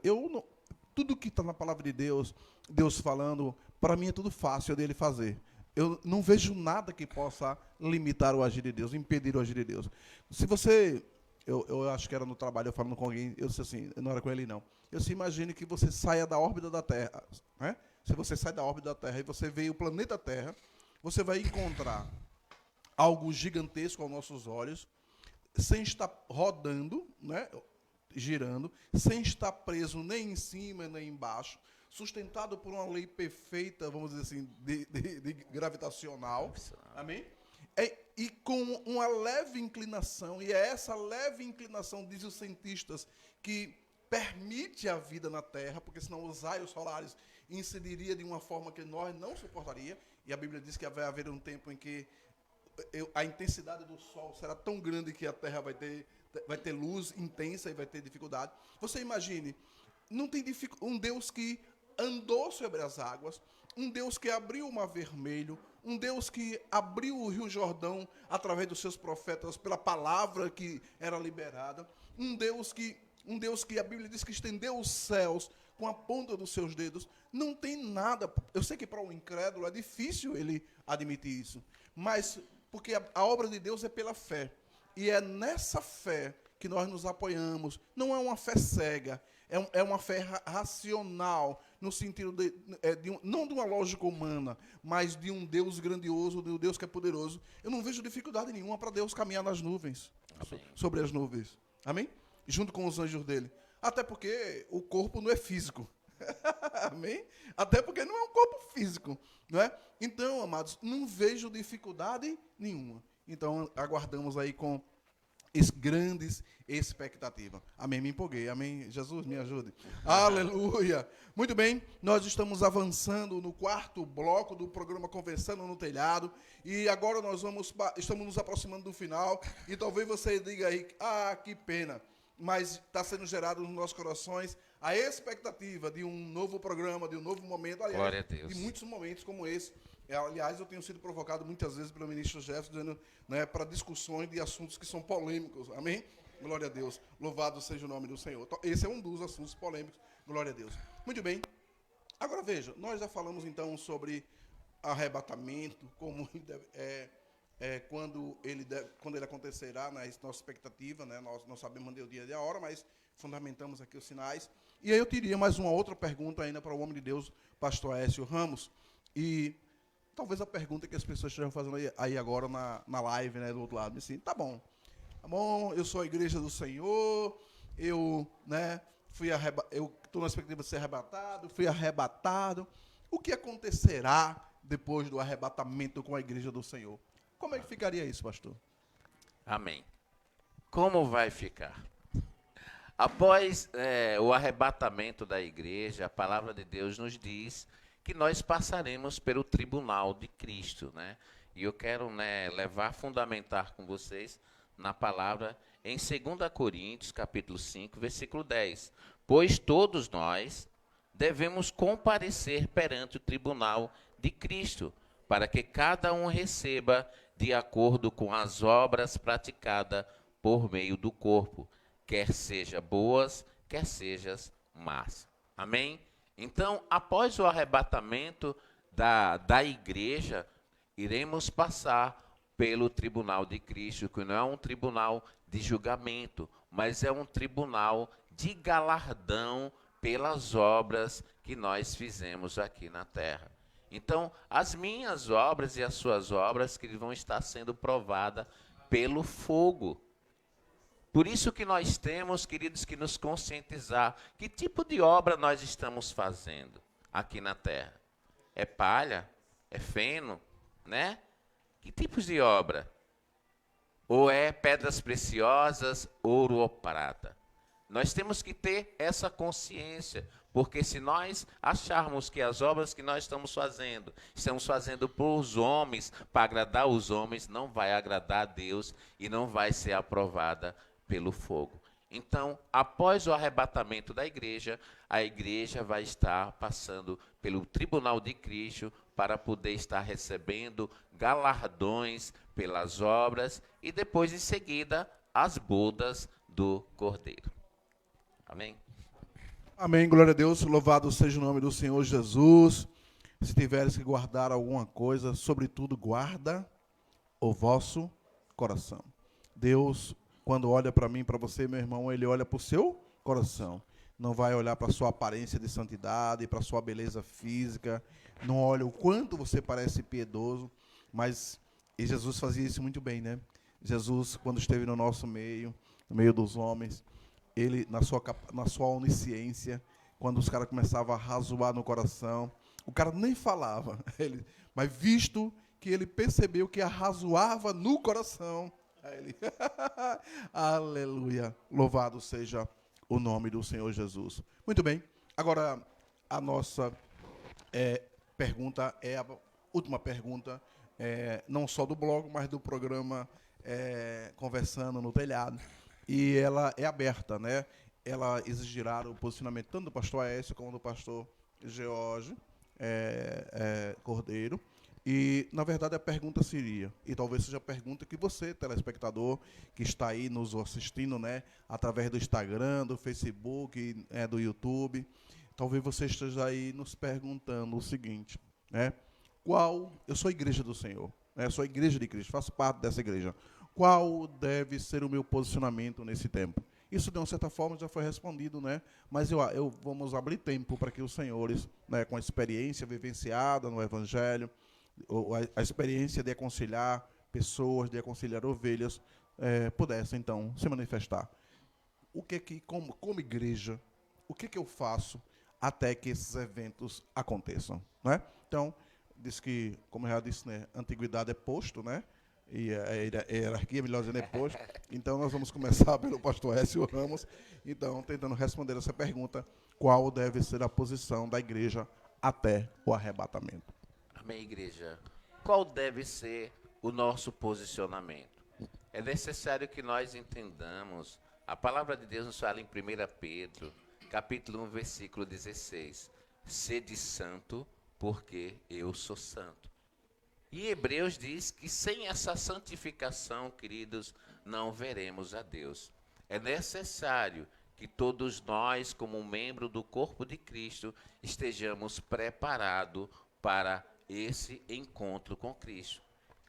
tudo que está na palavra de Deus, Deus falando, para mim é tudo fácil dele fazer. Eu não vejo nada que possa limitar o agir de Deus, impedir o agir de Deus. Se você, eu acho que era no trabalho, eu falando com alguém, eu disse assim, não era com ele não. Eu se imagine que você saia da órbita da Terra, né? Se você sai da órbita da Terra e você vê o planeta Terra, você vai encontrar algo gigantesco aos nossos olhos, sem estar rodando, né? Girando, sem estar preso nem em cima nem embaixo, sustentado por uma lei perfeita, vamos dizer assim, de gravitacional, amém? E com uma leve inclinação, e é essa leve inclinação, dizem os cientistas, que permite a vida na Terra, porque senão os raios solares incidiria de uma forma que nós não suportaria, e a Bíblia diz que vai haver um tempo em que a intensidade do Sol será tão grande que a Terra vai ter luz intensa e vai ter dificuldade. Você imagine, não tem um Deus que andou sobre as águas, um Deus que abriu o Mar Vermelho, um Deus que abriu o Rio Jordão através dos seus profetas, pela palavra que era liberada, um Deus que a Bíblia diz que estendeu os céus com a ponta dos seus dedos. Não tem nada. Eu sei que para o incrédulo é difícil ele admitir isso, mas porque a obra de Deus é pela fé, e é nessa fé que nós nos apoiamos. Não é uma fé cega, é uma fé racional, no sentido não de uma lógica humana, mas de um Deus grandioso, de um Deus que é poderoso. Eu não vejo dificuldade nenhuma para Deus caminhar nas nuvens, sobre as nuvens, amém? Junto com os anjos dele. Até porque o corpo não é físico, amém? Até porque não é um corpo físico, não é? Então, amados, não vejo dificuldade nenhuma. Então, aguardamos aí com grandes expectativas. Amém, me empolguei. Amém, Jesus, me ajude. Aleluia. Muito bem, nós estamos avançando no quarto bloco do programa Conversando no Telhado, e agora nós estamos nos aproximando do final, e talvez você diga aí, que pena, mas está sendo gerado nos nossos corações a expectativa de um novo programa, de um novo momento, aliás, glória a Deus, de muitos momentos como esse. Aliás, eu tenho sido provocado muitas vezes pelo ministro Jefferson, dizendo, né, para discussões de assuntos que são polêmicos. Amém? Glória a Deus. Louvado seja o nome do Senhor. Então, esse é um dos assuntos polêmicos. Glória a Deus. Muito bem. Agora, veja, nós já falamos, então, sobre arrebatamento, como quando ele acontecerá, na nossa expectativa, né? Nós não sabemos o dia e a hora, mas fundamentamos aqui os sinais. E aí eu teria mais uma outra pergunta ainda para o homem de Deus, pastor Aécio Ramos, e talvez a pergunta que as pessoas estejam fazendo aí agora na live, né, do outro lado, assim, tá bom, eu sou a igreja do Senhor, eu estou na expectativa de ser arrebatado, fui arrebatado, o que acontecerá depois do arrebatamento com a igreja do Senhor? Como é que ficaria isso, pastor? amém. Como vai ficar? Após o arrebatamento da igreja, a palavra de Deus nos diz que nós passaremos pelo tribunal de Cristo, né? E eu quero, fundamentar com vocês na palavra em 2 Coríntios, capítulo 5, versículo 10. Pois todos nós devemos comparecer perante o tribunal de Cristo, para que cada um receba de acordo com as obras praticadas por meio do corpo, quer seja boas, quer sejam más. Amém? Então, após o arrebatamento da igreja, iremos passar pelo tribunal de Cristo, que não é um tribunal de julgamento, mas é um tribunal de galardão pelas obras que nós fizemos aqui na terra. Então, as minhas obras e as suas obras que vão estar sendo provadas pelo fogo. Por isso que nós temos, queridos, que nos conscientizar que tipo de obra nós estamos fazendo aqui na terra. É palha? É feno? Né? Que tipos de obra? Ou é pedras preciosas, ouro ou prata? Nós temos que ter essa consciência, porque se nós acharmos que as obras que nós estamos fazendo para os homens, para agradar os homens, não vai agradar a Deus e não vai ser aprovada pelo fogo. Então, após o arrebatamento da igreja, a igreja vai estar passando pelo tribunal de Cristo para poder estar recebendo galardões pelas obras e depois, em seguida, as bodas do Cordeiro. Amém? Amém, glória a Deus, louvado seja o nome do Senhor Jesus. Se tiveres que guardar alguma coisa, sobretudo guarda o vosso coração. Deus, quando olha para mim, para você, meu irmão, Ele olha para o seu coração. Não vai olhar para a sua aparência de santidade, para a sua beleza física, não olha o quanto você parece piedoso, mas e Jesus fazia isso muito bem, né? Jesus, quando esteve no nosso meio, no meio dos homens, ele, na sua onisciência, quando os caras começavam a razoar no coração, o cara nem falava, mas visto que ele percebeu que arrazoava no coração, aí ele, aleluia, louvado seja o nome do Senhor Jesus. Muito bem, agora a nossa pergunta é a última pergunta, não só do blog, mas do programa Conversando no Telhado. E ela é aberta, né? Ela exigirá o posicionamento tanto do pastor Aécio como do pastor George Cordeiro. E, na verdade, a pergunta seria, e talvez seja a pergunta que você, telespectador, que está aí nos assistindo, né, através do Instagram, do Facebook, do YouTube, talvez você esteja aí nos perguntando o seguinte, né? Eu sou a igreja do Senhor, né? Sou a igreja de Cristo, faço parte dessa igreja. Qual deve ser o meu posicionamento nesse tempo? Isso, de uma certa forma, já foi respondido, né? Mas vamos abrir tempo para que os senhores, né, com a experiência vivenciada no Evangelho, a experiência de aconselhar pessoas, de aconselhar ovelhas, pudessem, então, se manifestar. Como igreja, o que eu faço até que esses eventos aconteçam, né? Então, diz que, como eu já disse, né, antiguidade é posto, né? E a hierarquia, melhor dizendo, é posto. Então, nós vamos começar pelo pastor Écio Ramos, então, tentando responder essa pergunta, qual deve ser a posição da igreja até o arrebatamento. Amém, igreja. Qual deve ser o nosso posicionamento? É necessário que nós entendamos, a palavra de Deus nos fala em 1 Pedro, capítulo 1, versículo 16, sede santo, porque eu sou santo. E Hebreus diz que sem essa santificação, queridos, não veremos a Deus. É necessário que todos nós, como membro do corpo de Cristo, estejamos preparados para esse encontro com Cristo.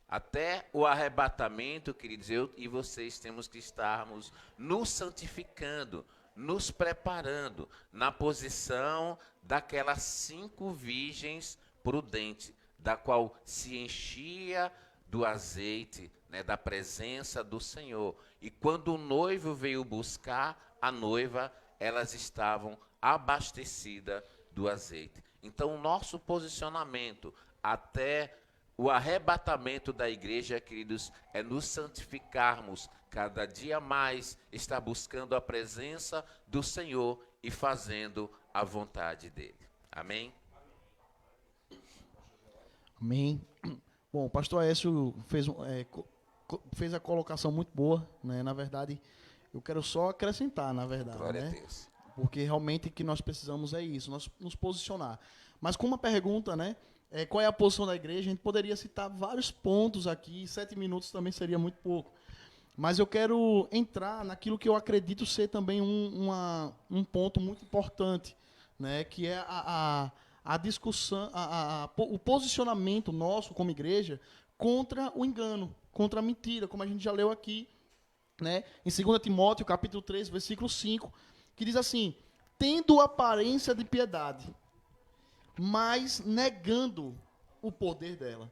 Até o arrebatamento, queridos, eu e vocês temos que estarmos nos santificando, nos preparando na posição daquelas 5 virgens prudentes, da qual se enchia do azeite, né, da presença do Senhor. E quando o noivo veio buscar a noiva, elas estavam abastecidas do azeite. Então, o nosso posicionamento até o arrebatamento da igreja, queridos, é nos santificarmos cada dia mais, estar buscando a presença do Senhor e fazendo a vontade dele. Amém? Amém. Bom, o pastor Aécio fez a colocação muito boa, né? Na verdade, eu quero só acrescentar, na verdade. Glória né? a Deus. Porque realmente o que nós precisamos é isso, nós nos posicionar. Mas com uma pergunta, né? Qual é a posição da igreja? A gente poderia citar vários pontos aqui, 7 minutos também seria muito pouco. Mas eu quero entrar naquilo que eu acredito ser também um ponto muito importante, né? Que é a discussão, o posicionamento nosso como igreja contra o engano, contra a mentira, como a gente já leu aqui, né? Em 2 Timóteo, capítulo 3, versículo 5, que diz assim: tendo aparência de piedade, mas negando o poder dela.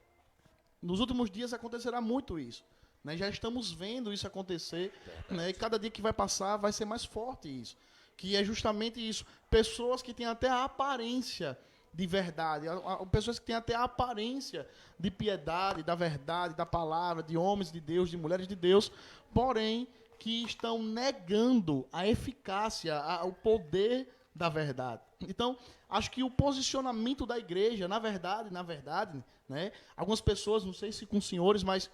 Nos últimos dias acontecerá muito isso, né? Já estamos vendo isso acontecer, né? E cada dia que vai passar vai ser mais forte isso. Que é justamente isso. Pessoas que têm até a aparência de verdade, pessoas que têm até a aparência de piedade, da verdade, da palavra, de homens de Deus, de mulheres de Deus, porém que estão negando a eficácia, o poder da verdade. Então, acho que o posicionamento da igreja, na verdade, né, algumas pessoas, não sei se com os senhores, mas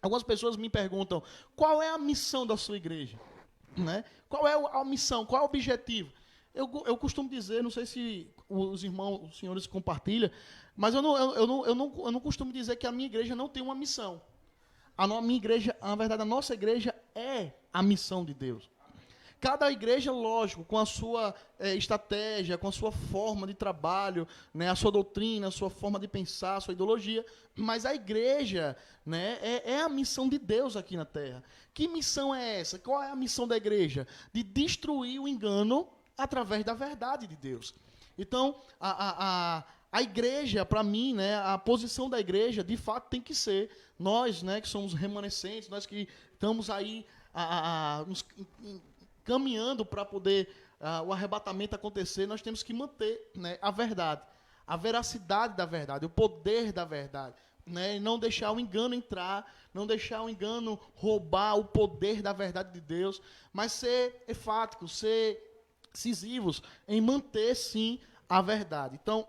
algumas pessoas me perguntam, qual é a missão da sua igreja? Né? Qual é a missão? Qual é o objetivo? Eu costumo dizer, não sei se os irmãos, os senhores compartilham, mas eu não costumo dizer que a minha igreja não tem uma missão. Minha igreja, na verdade, a nossa igreja é a missão de Deus. Cada igreja, lógico, com a sua estratégia, com a sua forma de trabalho, né, a sua doutrina, a sua forma de pensar, a sua ideologia, mas a igreja, né, é a missão de Deus aqui na Terra. Que missão é essa? Qual é a missão da igreja? De destruir o engano através da verdade de Deus. Então, a igreja, para mim, né, a posição da igreja, de fato, tem que ser nós, né, que somos remanescentes, nós que estamos aí nos caminhando para poder o arrebatamento acontecer, nós temos que manter, né, a verdade, a veracidade da verdade, o poder da verdade, né, e não deixar o engano entrar, não deixar o engano roubar o poder da verdade de Deus, mas ser enfáticos, ser decisivos em manter, sim, a verdade. Então,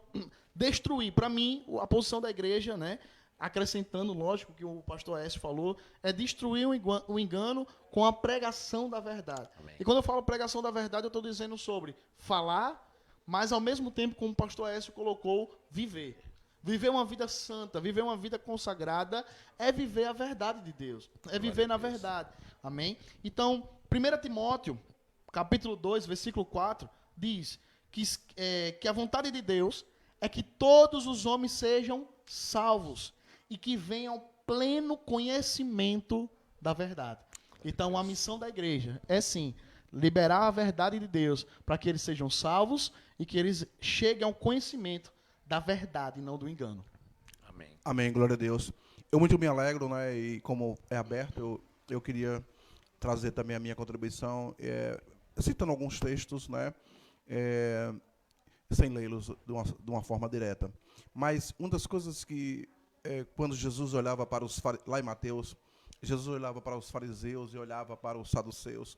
destruir, para mim, a posição da igreja, né, acrescentando, lógico, que o pastor Écio falou, é destruir o engano com a pregação da verdade. Amém. E quando eu falo pregação da verdade, eu estou dizendo sobre falar, mas ao mesmo tempo, como o pastor Écio colocou, viver. Viver uma vida santa, viver uma vida consagrada, é viver a verdade de Deus. É viver na verdade. Amém? Então, 1 Timóteo, capítulo 2, versículo 4, diz que a vontade de Deus é que todos os homens sejam salvos e que venham ao pleno conhecimento da verdade. Então, a missão da igreja é, sim, liberar a verdade de Deus para que eles sejam salvos e que eles cheguem ao conhecimento da verdade, não do engano. Amém. Amém, glória a Deus. Eu muito me alegro, né, e como é aberto, eu queria trazer também a minha contribuição, citando alguns textos, né, sem lê-los de uma forma direta. Mas uma das coisas que, quando Jesus olhava para lá em Mateus, Jesus olhava para os fariseus e olhava para os saduceus,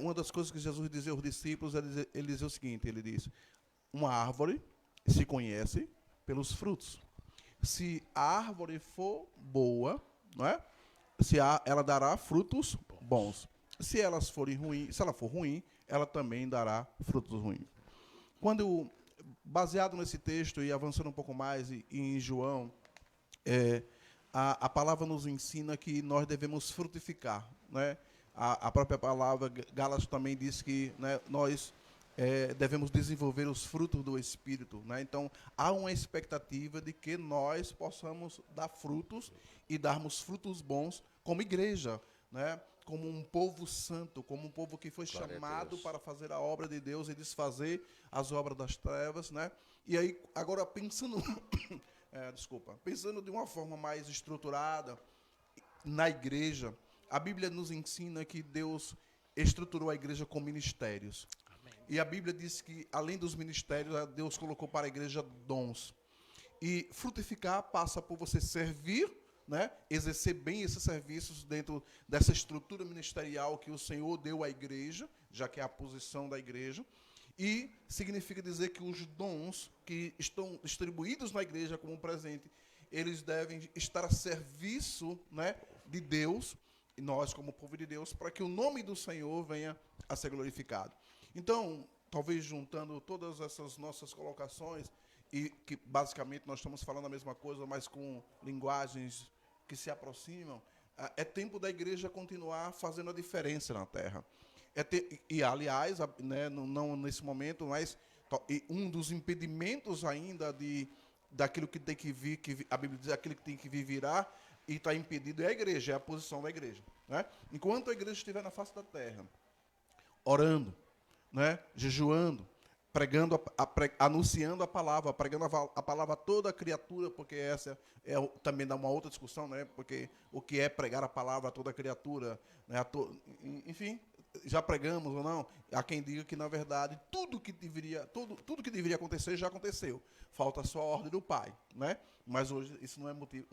uma das coisas que Jesus dizia aos discípulos, ele dizia o seguinte, ele diz, uma árvore se conhece pelos frutos. Se a árvore for boa, não é? Ela dará frutos bons. Se ela for ruim, ela também dará frutos ruins. Baseado nesse texto e avançando um pouco mais em João, a palavra nos ensina que nós devemos frutificar, né? A própria palavra, Gálatas também diz que, né, nós devemos desenvolver os frutos do Espírito, né? Então, há uma expectativa de que nós possamos dar frutos e darmos frutos bons como igreja, né? Como um povo santo, como um povo que foi chamado para fazer a obra de Deus e desfazer as obras das trevas, né? E aí, agora pensando, pensando de uma forma mais estruturada na igreja, a Bíblia nos ensina que Deus estruturou a igreja com ministérios. E a Bíblia diz que, além dos ministérios, Deus colocou para a igreja dons. E frutificar passa por você servir, né, exercer bem esses serviços dentro dessa estrutura ministerial que o Senhor deu à igreja, já que é a posição da igreja. E significa dizer que os dons que estão distribuídos na igreja como um presente, eles devem estar a serviço, né, de Deus, e nós como povo de Deus, para que o nome do Senhor venha a ser glorificado. Então, talvez juntando todas essas nossas colocações, e que basicamente nós estamos falando a mesma coisa, mas com linguagens que se aproximam, é tempo da igreja continuar fazendo a diferença na terra. Aliás, né, não nesse momento, mas um dos impedimentos ainda daquilo que tem que vir, que a Bíblia diz, aquilo que tem que vir virá, e está impedido é a igreja, é a posição da igreja, né? Enquanto a igreja estiver na face da terra, orando, né, jejuando, pregando, anunciando a palavra, pregando a palavra a toda a criatura, porque essa também dá uma outra discussão, né? Porque o que é pregar a palavra a toda a criatura, né? Enfim, já pregamos ou não? Há quem diga que, na verdade, tudo que deveria acontecer já aconteceu. Falta só a ordem do Pai, né? Mas hoje isso não é motivo,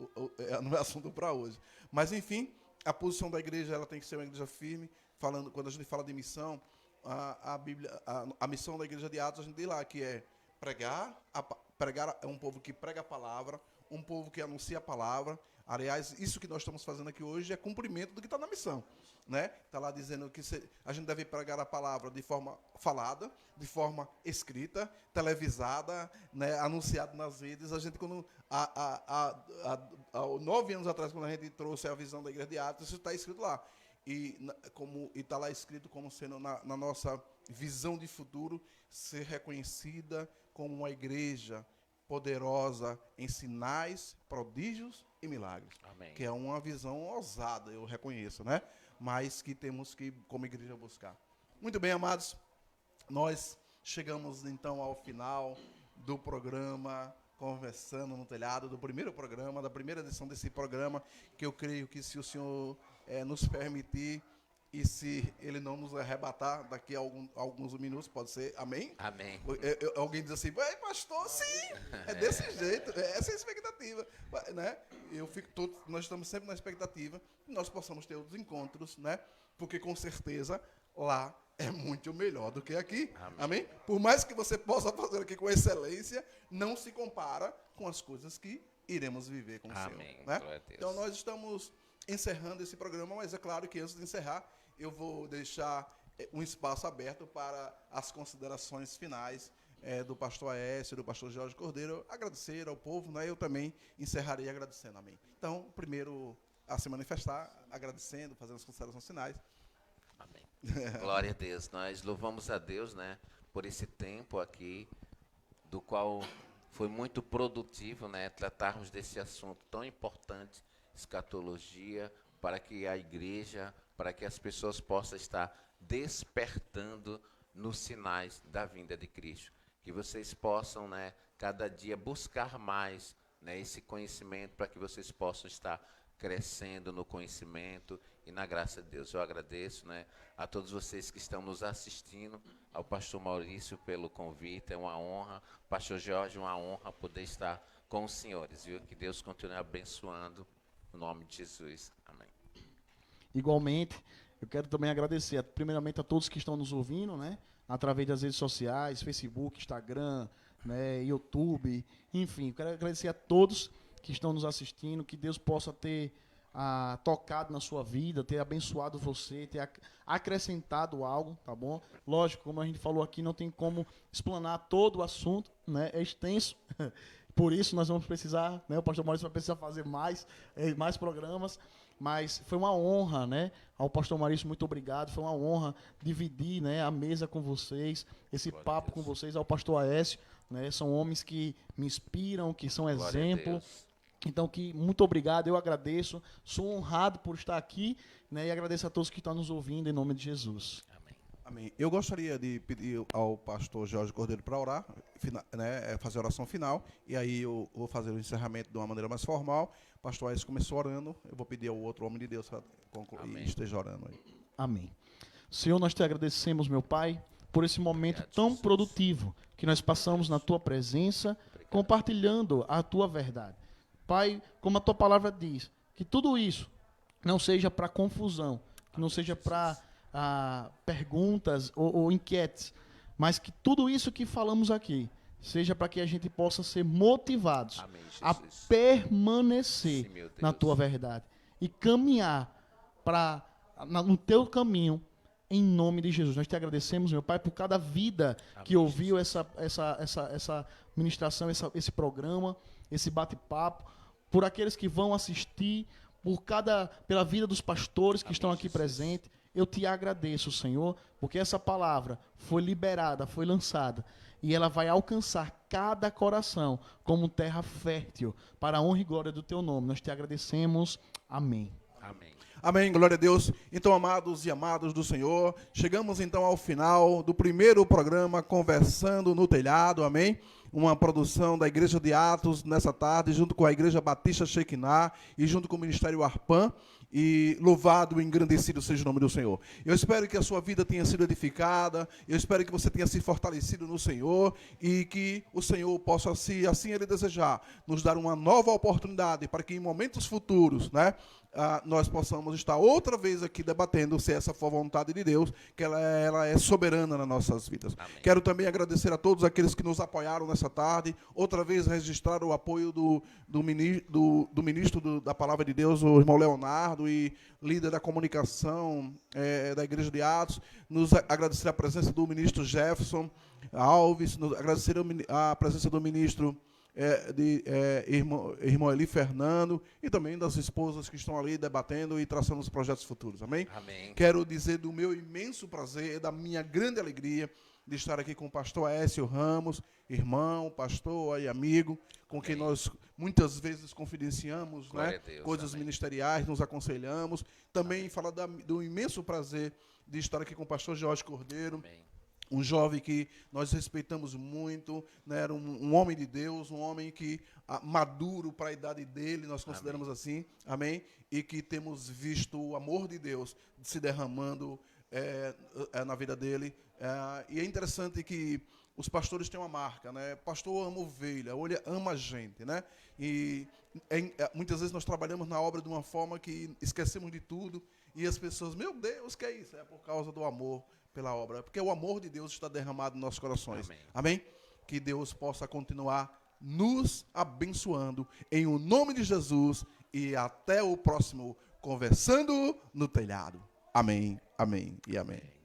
não é assunto para hoje. Mas, enfim, a posição da igreja ela tem que ser uma igreja firme. Quando a gente fala de missão, a Bíblia, a missão da igreja de Atos, a gente diz lá que é pregar é um povo que prega a palavra, um povo que anuncia a palavra. Aliás, isso que nós estamos fazendo aqui hoje é cumprimento do que está na missão, né? Está lá dizendo que a gente deve pregar a palavra de forma falada, de forma escrita, televisada, né? Anunciada nas redes. A gente, quando há 9 anos atrás, quando a gente trouxe a visão da igreja de Atos, isso está escrito lá. E está lá escrito como sendo, na nossa visão de futuro, ser reconhecida como uma igreja poderosa em sinais, prodígios e milagres. Amém. Que é uma visão ousada, eu reconheço, né? Mas que temos que, como igreja, buscar. Muito bem, amados, nós chegamos então ao final do programa Conversando no Telhado, do primeiro programa, da primeira edição desse programa, que eu creio que, se o Senhor nos permitir, e se ele não nos arrebatar daqui a alguns minutos, pode ser, amém? Amém. Alguém diz assim, pastor, sim, é desse jeito, essa é a expectativa, né? Nós estamos sempre na expectativa que nós possamos ter os encontros, né? Porque com certeza lá é muito melhor do que aqui, amém? Por mais que você possa fazer aqui com excelência, não se compara com as coisas que iremos viver com o Senhor, né? Então nós estamos encerrando esse programa, mas é claro que antes de encerrar, eu vou deixar um espaço aberto para as considerações finais do pastor Aécio, do pastor Jorge Cordeiro, agradecer ao povo, né? Eu também encerrarei agradecendo, amém. Então, primeiro, a se manifestar, agradecendo, fazendo as considerações finais. Amém. Glória a Deus. Nós louvamos a Deus, né, por esse tempo aqui, do qual foi muito produtivo, né, tratarmos desse assunto tão importante, escatologia, para que a igreja, para que as pessoas possam estar despertando nos sinais da vinda de Cristo. Que vocês possam, né, cada dia buscar mais, né, esse conhecimento, para que vocês possam estar crescendo no conhecimento e na graça de Deus. Eu agradeço, né, a todos vocês que estão nos assistindo, ao pastor Maurício pelo convite, é uma honra, pastor Jorge, uma honra poder estar com os senhores, viu? Que Deus continue abençoando, no nome de Jesus. Amém. Igualmente, eu quero também agradecer, primeiramente, a todos que estão nos ouvindo, né, através das redes sociais, Facebook, Instagram, né, YouTube, enfim, eu quero agradecer a todos que estão nos assistindo, que Deus possa ter tocado na sua vida, ter abençoado você, ter acrescentado algo, tá bom? Lógico, como a gente falou aqui, não tem como explanar todo o assunto, né, é extenso. Por isso nós vamos precisar, né, o pastor Maurício vai precisar fazer mais programas, mas foi uma honra, né? Ao pastor Maurício, muito obrigado, foi uma honra dividir, né, a mesa com vocês, esse papo com vocês, ao pastor Aécio, né? São homens que me inspiram, que são exemplo. Então, muito obrigado, eu agradeço, sou honrado por estar aqui, né, e agradeço a todos que estão nos ouvindo, em nome de Jesus. Amém. Eu gostaria de pedir ao pastor Jorge Cordeiro para orar, né, fazer a oração final, e aí eu vou fazer o encerramento de uma maneira mais formal. O pastor Aécio começou orando, eu vou pedir ao outro homem de Deus para concluir e esteja orando aí. Amém. Senhor, nós te agradecemos, meu Pai, por esse momento tão produtivo que nós passamos na tua presença, compartilhando a tua verdade. Pai, como a tua palavra diz, que tudo isso não seja para confusão, que não seja para perguntas ou inquietes, mas que tudo isso que falamos aqui seja para que a gente possa ser motivados a permanecer na tua verdade e caminhar no teu caminho, em nome de Jesus. Nós te agradecemos, meu Pai, por cada vida que ouviu essa ministração, esse programa, esse bate-papo, por aqueles que vão assistir, pela vida dos pastores que estão aqui presentes. Eu te agradeço, Senhor, porque essa palavra foi liberada, foi lançada, e ela vai alcançar cada coração como terra fértil, para a honra e glória do teu nome. Nós te agradecemos. Amém. Amém. Amém, glória a Deus. Então, amados e amadas do Senhor, chegamos então ao final do primeiro programa Conversando no Telhado, amém? Uma produção da Igreja de Atos nessa tarde, junto com a Igreja Batista Shekinah e junto com o Ministério Arpan. E louvado e engrandecido seja o nome do Senhor. Eu espero que a sua vida tenha sido edificada, eu espero que você tenha se fortalecido no Senhor e que o Senhor possa, se assim Ele desejar, nos dar uma nova oportunidade para que em momentos futuros, né, nós possamos estar outra vez aqui debatendo se essa for a vontade de Deus, que ela é soberana nas nossas vidas. Amém. Quero também agradecer a todos aqueles que nos apoiaram nessa tarde, outra vez registrar o apoio do ministro da Palavra de Deus, o irmão Leonardo, e líder da comunicação da Igreja de Atos, nos agradecer a presença do ministro Jefferson Alves, nos agradecer a presença do ministro irmão Eli Fernando e também das esposas que estão ali debatendo e traçando os projetos futuros, amém? Amém. Quero dizer do meu imenso prazer, da minha grande alegria de estar aqui com o pastor Aécio Ramos, irmão, pastor e amigo, com quem nós muitas vezes confidenciamos, né, Deus, coisas amém. Ministeriais, nos aconselhamos. Também falar do imenso prazer de estar aqui com o pastor Jorge Cordeiro, Amém. um jovem que nós respeitamos muito, né, era um homem de Deus, um homem que maduro para a idade dele, nós consideramos assim, amém? E que temos visto o amor de Deus se derramando na vida dele. E é interessante que os pastores têm uma marca, né? Pastor ama ovelha, ama a gente, né? E muitas vezes nós trabalhamos na obra de uma forma que esquecemos de tudo e as pessoas, meu Deus, que é isso? É por causa do amor pela obra, porque o amor de Deus está derramado nos nossos corações. Amém. Amém? Que Deus possa continuar nos abençoando em o nome de Jesus e até o próximo Conversando no Telhado. Amém, amém e amém.